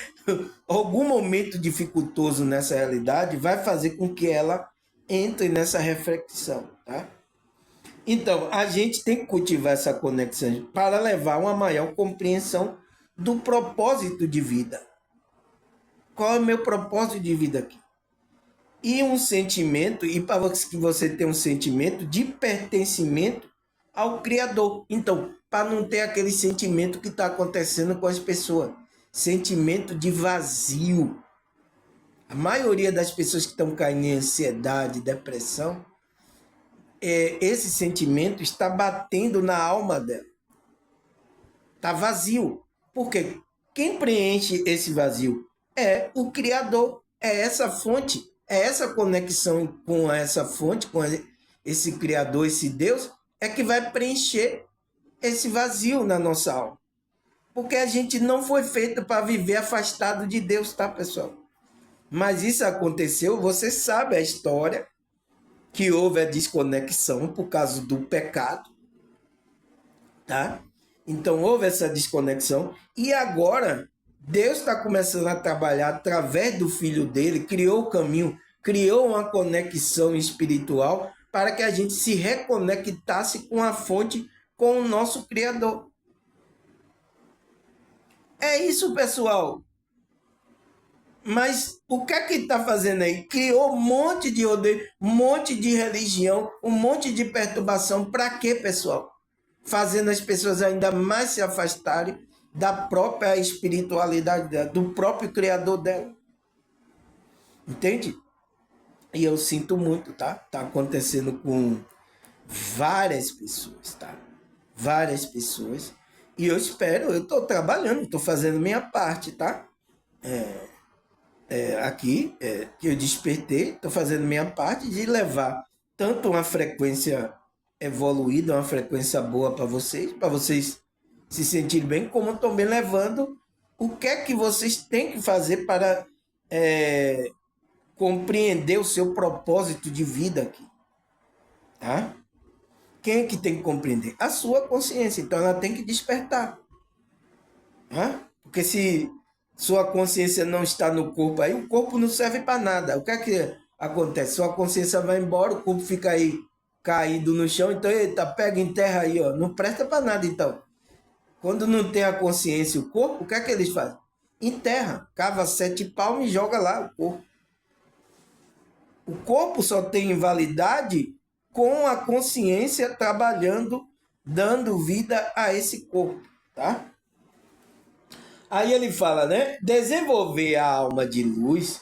Algum momento dificultoso nessa realidade vai fazer com que ela entre nessa reflexão, tá? Então, a gente tem que cultivar essa conexão para levar uma maior compreensão do propósito de vida. Qual é o meu propósito de vida aqui? E um sentimento, e para que você tenha um sentimento de pertencimento ao Criador. Então, para não ter aquele sentimento que está acontecendo com as pessoas, sentimento de vazio. A maioria das pessoas que estão caindo em ansiedade, depressão, esse sentimento está batendo na alma dela. Está vazio. Por quê? Quem preenche esse vazio é o Criador, é essa fonte, é essa conexão com essa fonte, com esse Criador, esse Deus, é que vai preencher esse vazio na nossa alma. Porque a gente não foi feito para viver afastado de Deus, tá, pessoal? Mas isso aconteceu, você sabe a história, que houve a desconexão por causa do pecado, tá? Então houve essa desconexão e agora Deus está começando a trabalhar através do Filho dele, criou o caminho, criou uma conexão espiritual para que a gente se reconectasse com a fonte, com o nosso Criador. É isso, pessoal. Mas o que é que está fazendo aí? Criou um monte de odeio, um monte de religião, um monte de perturbação. Para quê, pessoal? Fazendo as pessoas ainda mais se afastarem da própria espiritualidade dela, do próprio Criador dela. Entende? E eu sinto muito, tá? Tá acontecendo com várias pessoas, tá? Várias pessoas. E eu espero, eu tô trabalhando, tô fazendo minha parte, tá? Aqui, que eu despertei, tô fazendo minha parte de levar tanto uma frequência evoluída, uma frequência boa para vocês se sentirem bem, como também levando o que é que vocês têm que fazer para compreender o seu propósito de vida aqui, tá? Quem é que tem que compreender? A sua consciência, então ela tem que despertar, tá? Porque se sua consciência não está no corpo aí, o corpo não serve para nada. O que é que acontece? Sua consciência vai embora, o corpo fica aí caído no chão, então, eita, pega, enterra aí, ó. Não presta para nada, então. Quando não tem a consciência e o corpo, o que é que eles fazem? Enterra, cava 7 palmos e joga lá o corpo. O corpo só tem invalidade com a consciência trabalhando dando vida a esse corpo, tá? Aí ele fala, né? Desenvolver a alma de luz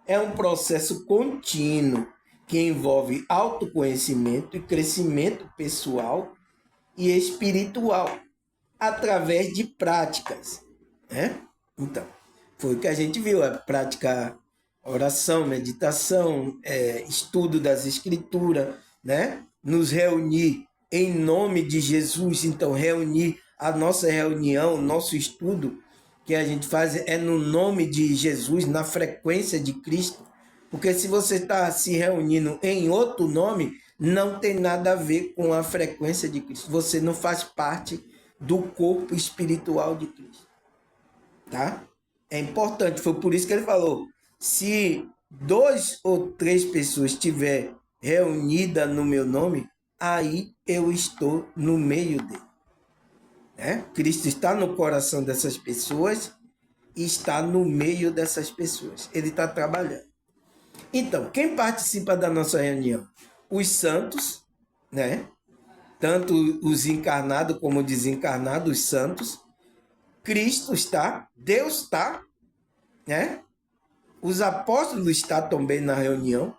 é um processo contínuo que envolve autoconhecimento e crescimento pessoal e espiritual através de práticas, né? Então, foi o que a gente viu, a prática oração, meditação, estudo das escrituras, né? Nos reunir em nome de Jesus, então reunir a nossa reunião, nosso estudo que a gente faz é no nome de Jesus, na frequência de Cristo, porque se você está se reunindo em outro nome, não tem nada a ver com a frequência de Cristo. Você não faz parte do corpo espiritual de Cristo, tá? É importante, foi por isso que ele falou, se 2 ou 3 pessoas estiver reunida no meu nome, aí eu estou no meio dele, né? Cristo está no coração dessas pessoas e está no meio dessas pessoas. Ele está trabalhando. Então, quem participa da nossa reunião? Os santos, né? Tanto os encarnados como desencarnados, os santos. Cristo está, Deus está, né? Os apóstolos estão também na reunião,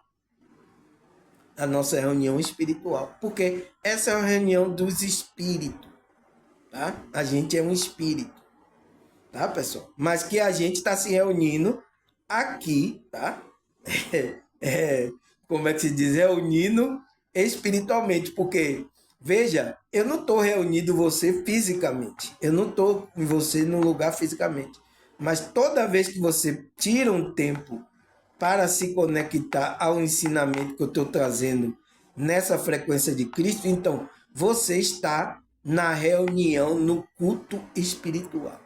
a nossa reunião espiritual, porque essa é a reunião dos espíritos, tá? A gente é um espírito, tá, pessoal? Mas que a gente está se reunindo aqui, tá? Como é que se diz? Reunindo espiritualmente, porque, veja, eu não estou reunindo você fisicamente, eu não estou com você no lugar fisicamente, mas toda vez que você tira um tempo para se conectar ao ensinamento que eu estou trazendo nessa frequência de Cristo, então você está na reunião, no culto espiritual.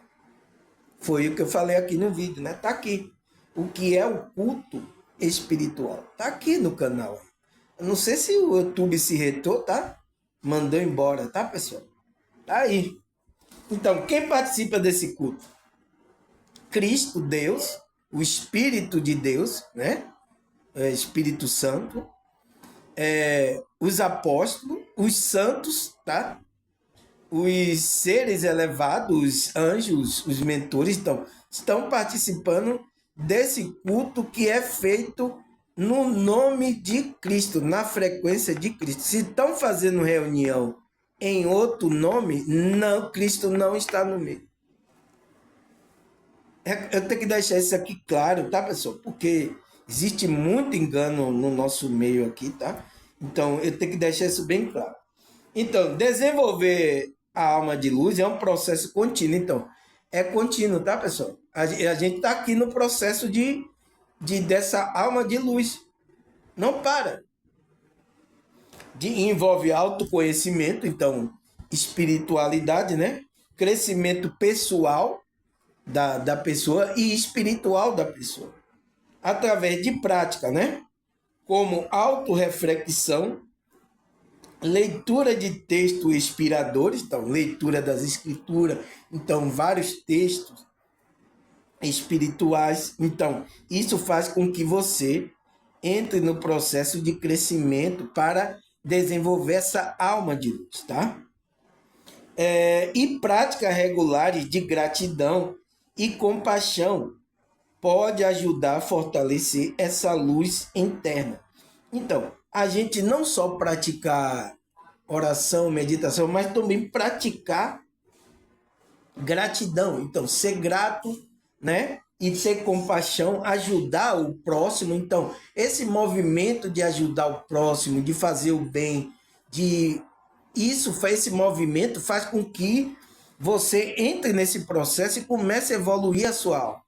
Foi o que eu falei aqui no vídeo, né? Tá aqui. O que é o culto espiritual? Tá aqui no canal. Eu não sei se o YouTube se retou, tá? Mandou embora, tá, pessoal? Tá aí. Então, quem participa desse culto? Cristo, Deus, o Espírito de Deus, né? Espírito Santo, os apóstolos, os santos, tá? Os seres elevados, os anjos, os mentores, então, estão participando desse culto que é feito no nome de Cristo, na frequência de Cristo. Se estão fazendo reunião em outro nome, não, Cristo não está no meio. Eu tenho que deixar isso aqui claro, tá, pessoal? Porque existe muito engano no nosso meio aqui, tá? Então, eu tenho que deixar isso bem claro. Então, desenvolver a alma de luz é um processo contínuo. Então, é contínuo, tá, pessoal? A gente está aqui no processo dessa alma de luz. Não para. Envolve autoconhecimento, então, espiritualidade, né? Crescimento pessoal da pessoa e espiritual da pessoa. Através de prática, né? Como autorreflexão, leitura de textos inspiradores, então, leitura das escrituras, então, vários textos espirituais. Então, isso faz com que você entre no processo de crescimento para desenvolver essa alma de luz, tá? E práticas regulares de gratidão e compaixão pode ajudar a fortalecer essa luz interna. Então, a gente não só praticar oração, meditação, mas também praticar gratidão. Então, ser grato, né? E ter compaixão, ajudar o próximo. Então, esse movimento de ajudar o próximo, de fazer o bem, esse movimento faz com que você entre nesse processo e comece a evoluir a sua alma.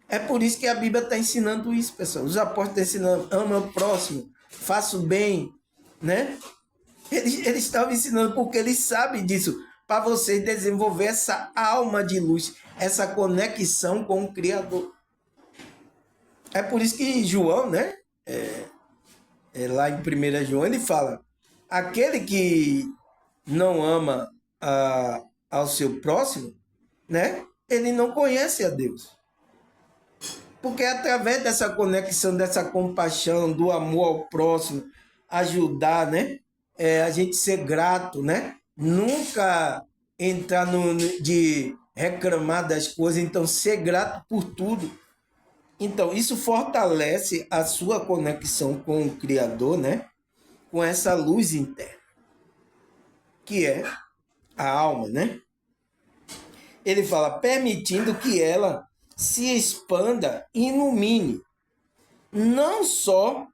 É por isso que a Bíblia está ensinando isso, pessoal. Os apóstolos estão ensinando, ama o próximo, faça o bem, né? Eles estavam ensinando porque eles sabem disso, para você desenvolver essa alma de luz, essa conexão com o Criador. É por isso que João, né? Lá em 1 João, ele fala, aquele que não ama ao seu próximo, né? Ele não conhece a Deus. Porque é através dessa conexão, dessa compaixão, do amor ao próximo, ajudar, né? A gente ser grato, né? nunca entrar de reclamar das coisas, então ser grato por tudo. Então, isso fortalece a sua conexão com o Criador, né? Com essa luz interna, que é a alma, né? Ele fala, permitindo que ela se expanda e ilumine não só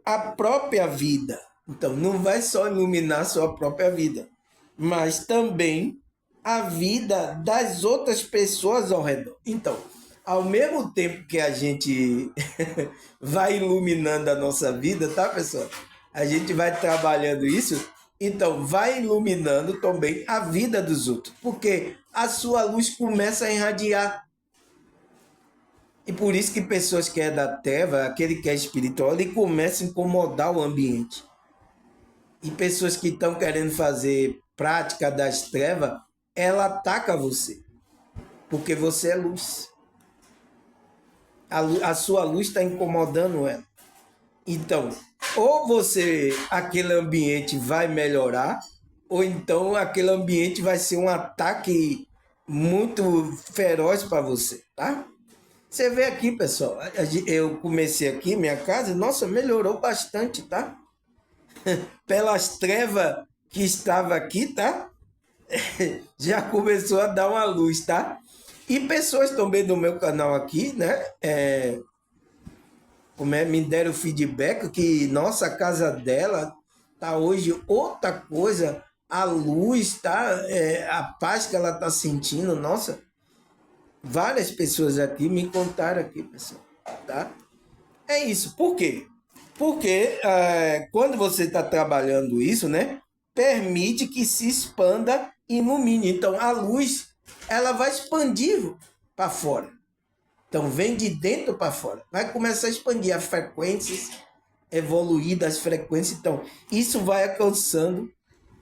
a própria vida. Então, não vai só iluminar a sua própria vida, mas também a vida das outras pessoas ao redor. Então, ao mesmo tempo que a gente vai iluminando a nossa vida, tá, pessoal? A gente vai trabalhando isso, então vai iluminando também a vida dos outros, porque a sua luz começa a irradiar. E por isso que pessoas que é da treva, aquele que é espiritual, ele começa a incomodar o ambiente. E pessoas que estão querendo fazer prática das trevas, ela ataca você, porque você é luz. A sua luz está incomodando ela. Então, ou aquele ambiente vai melhorar, ou então aquele ambiente vai ser um ataque muito feroz para você, tá? Você vê aqui, pessoal, eu comecei aqui, minha casa, nossa, melhorou bastante, tá? Pelas trevas que estava aqui, tá? Já começou a dar uma luz, tá? E pessoas também do meu canal aqui, né? Me deram feedback que nossa casa dela tá hoje outra coisa, a luz, tá? A paz que ela tá sentindo, nossa. Várias pessoas aqui me contaram aqui, pessoal, tá? É isso. Por quê? Porque quando você está trabalhando isso, né? Permite que se expanda e ilumine. Então, a luz, ela vai expandir para fora. Então, vem de dentro para fora. Vai começar a expandir as frequências, evoluir das frequências. Então, isso vai alcançando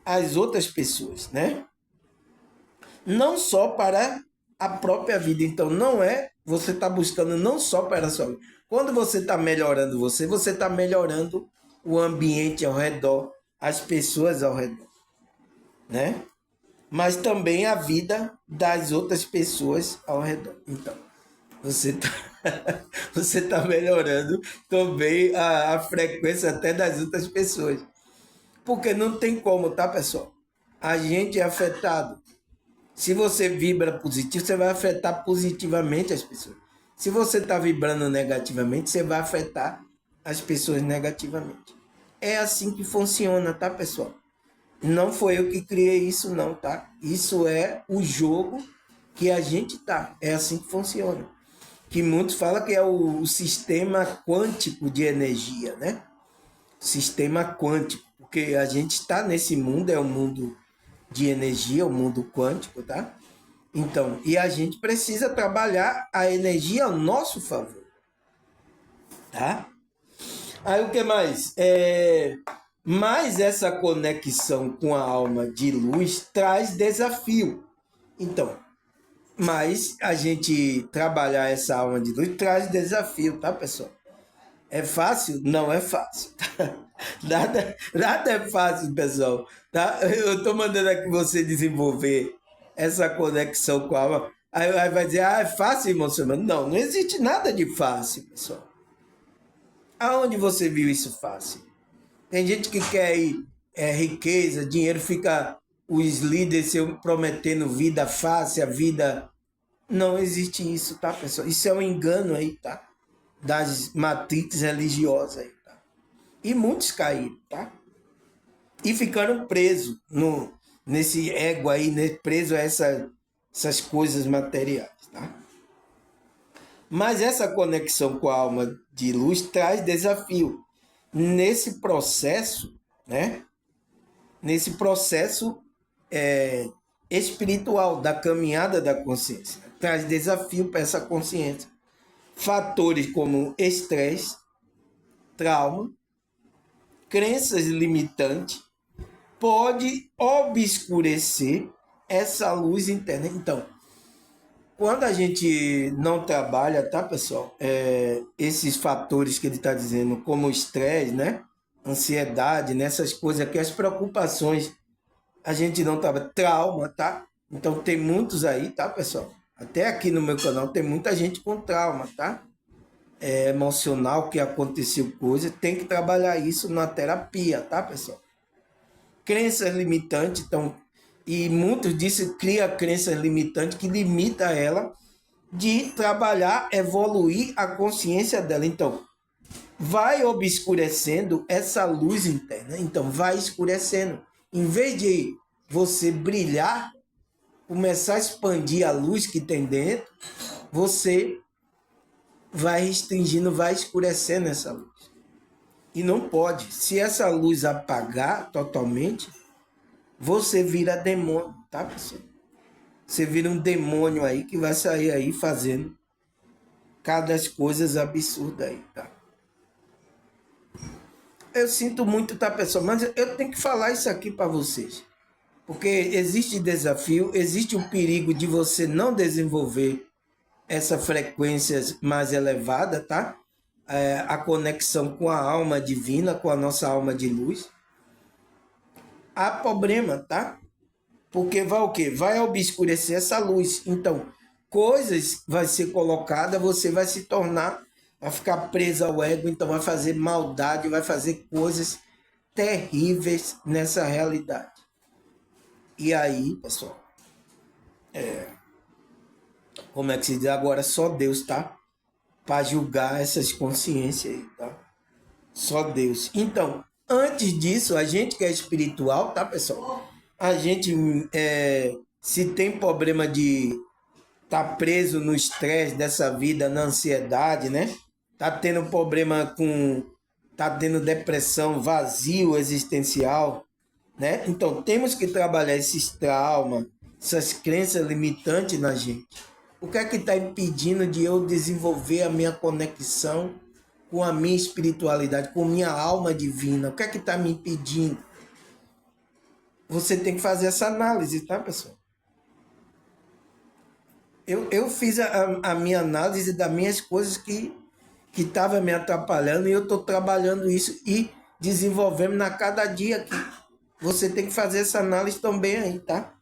as outras pessoas, né? Não só para a própria vida. Então, não é você está buscando não só para a sua vida. Quando você está melhorando você está melhorando o ambiente ao redor, as pessoas ao redor, né? Mas também a vida das outras pessoas ao redor. Então, você está você tá melhorando também a frequência até das outras pessoas. Porque não tem como, tá, pessoal? A gente é afetado. Se você vibra positivo, você vai afetar positivamente as pessoas. Se você está vibrando negativamente, você vai afetar as pessoas negativamente. É assim que funciona, tá, pessoal? Não foi eu que criei isso, não, tá? Isso é o jogo que a gente tá. É assim que funciona. Que muitos falam que é o sistema quântico de energia, né? Sistema quântico. Porque a gente está nesse mundo, é o mundo de energia, o mundo quântico, tá? Então, e a gente precisa trabalhar a energia ao nosso favor, tá? Aí o que mais? Mas essa conexão com a alma de luz traz desafio. Então, mas a gente trabalhar essa alma de luz traz desafio, tá, pessoal? É fácil? Não é fácil. Tá? Nada é fácil, pessoal. Tá? Eu estou mandando aqui você desenvolver essa conexão com a alma. Aí vai dizer, é fácil, irmão Samano. Não, não existe nada de fácil, pessoal. Aonde você viu isso fácil? Tem gente que quer aí, riqueza, dinheiro, fica os líderes prometendo vida fácil, a vida. Não existe isso, tá, pessoal? Isso é um engano aí, tá? Das matrizes religiosas aí, tá? E muitos caíram, tá? E ficaram presos nesse ego aí, né? Preso a essas coisas materiais, tá? Mas essa conexão com a alma de luz traz desafio. Nesse processo, né? Nesse processo espiritual da caminhada da consciência. Traz desafio para essa consciência. Fatores como estresse, trauma, crenças limitantes, pode obscurecer essa luz interna. Então, quando a gente não trabalha, tá, pessoal? Esses fatores que ele está dizendo, como o estresse, né? Ansiedade, nessas coisas aqui, as preocupações A gente não trabalha trauma, tá? Então tem muitos aí, tá, pessoal? Até aqui no meu canal tem muita gente com trauma, tá? Emocional, que aconteceu coisa, tem que trabalhar isso na terapia, tá, pessoal? Crenças limitantes, então, e muitos disso cria crenças limitantes que limita ela de trabalhar, evoluir a consciência dela. Então, vai obscurecendo essa luz interna. Então, vai escurecendo. Em vez de você brilhar, começar a expandir a luz que tem dentro, você vai restringindo, vai escurecendo essa luz. E não pode. Se essa luz apagar totalmente, você vira demônio, tá, pessoal? Você vira um demônio aí que vai sair aí fazendo cada coisas absurdas aí, tá? Eu sinto muito, tá, pessoal? Mas eu tenho que falar isso aqui para vocês. Porque existe desafio, existe o perigo de você não desenvolver essa frequência mais elevada, tá? A conexão com a alma divina, com a nossa alma de luz. Há problema, tá? Porque vai o quê? Vai obscurecer essa luz. Então, coisas vai ser colocada, você vai se tornar, vai ficar presa ao ego, então vai fazer maldade, vai fazer coisas terríveis nessa realidade. E aí, pessoal, como é que se diz? Agora só Deus, tá? Para julgar essas consciências aí, tá? Só Deus. Então, antes disso, a gente que é espiritual, tá, pessoal? A gente, se tem problema de tá preso no estresse dessa vida, na ansiedade, né? Tá tendo problema com, tá tendo depressão, vazio existencial, né? Então temos que trabalhar esses traumas, essas crenças limitantes na gente. O que é que está impedindo de eu desenvolver a minha conexão com a minha espiritualidade, com minha alma divina? O que é que está me impedindo? Você tem que fazer essa análise, tá, pessoal? Eu fiz a minha análise das minhas coisas que estavam me atrapalhando e eu estou trabalhando isso e desenvolvendo na cada dia aqui. Você tem que fazer essa análise também aí, tá?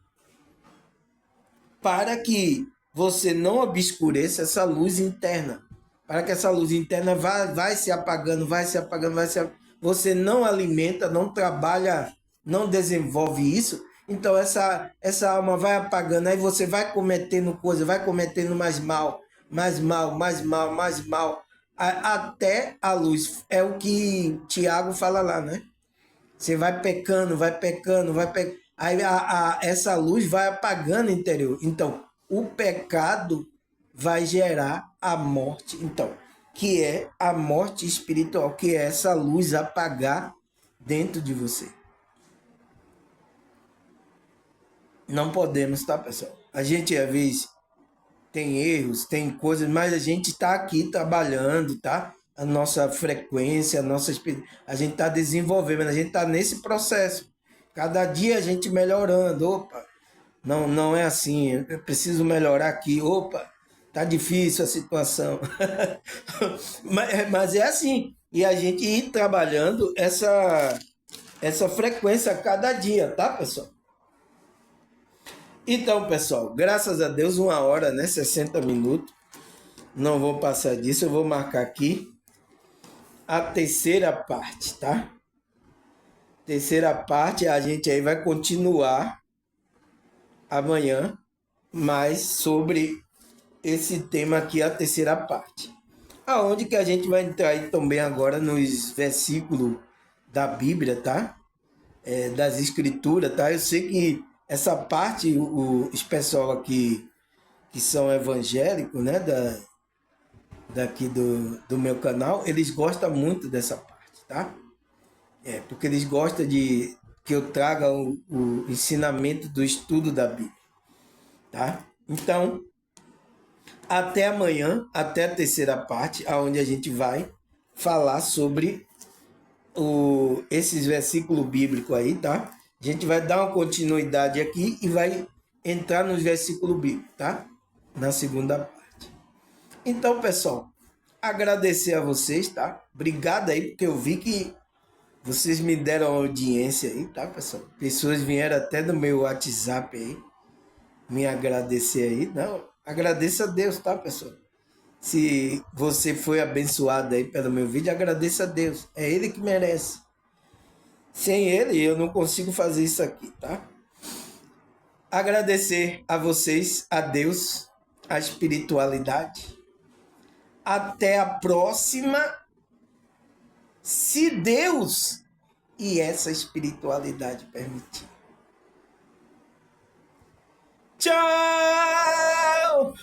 Para que você não obscureça essa luz interna. Para que essa luz interna vai se apagando, vai se apagando, vai se apagando. Você não alimenta, não trabalha, não desenvolve isso. Então essa alma vai apagando, aí você vai cometendo coisa, vai cometendo mais mal, mais mal, mais mal, mais mal, até a luz. É o que Tiago fala lá, né? Você vai pecando, vai pecando, vai pecando. Aí essa luz vai apagando o interior. Então, o pecado vai gerar a morte. Então, que é a morte espiritual, que é essa luz apagar dentro de você. Não podemos, tá, pessoal? A gente, às vezes, tem erros, tem coisas, mas a gente está aqui trabalhando, tá? A nossa frequência, a gente está desenvolvendo, a gente está nesse processo. Cada dia a gente melhorando. Opa, não é assim, eu preciso melhorar aqui. Opa, tá difícil a situação. Mas é assim. E a gente ir trabalhando essa frequência a cada dia, tá, pessoal? Então, pessoal, graças a Deus, 1 hora, né? 60 minutos. Não vou passar disso, eu vou marcar aqui a terceira parte, tá? Terceira parte, a gente aí vai continuar amanhã mais sobre esse tema aqui, a terceira parte. Aonde que a gente vai entrar aí também agora nos versículos da Bíblia, tá? Das escrituras, tá? Eu sei que essa parte, os pessoal aqui que são evangélicos, né? Daqui do meu canal, eles gostam muito dessa parte, tá? Porque eles gostam de que eu traga o ensinamento do estudo da Bíblia, tá? Então, até amanhã, até a terceira parte, aonde a gente vai falar sobre esses versículos bíblicos aí, tá? A gente vai dar uma continuidade aqui e vai entrar nos versículos bíblicos, tá? Na segunda parte. Então, pessoal, agradecer a vocês, tá? Obrigado aí, porque eu vi que Vocês me deram audiência aí, tá, pessoal? Pessoas vieram até do meu WhatsApp aí me agradecer aí. Não, agradeça a Deus, tá, pessoal? Se você foi abençoado aí pelo meu vídeo, agradeça a Deus. É Ele que merece. Sem Ele, eu não consigo fazer isso aqui, tá? Agradecer a vocês, a Deus, a espiritualidade. Até a próxima, se Deus e essa espiritualidade permitir. Tchau!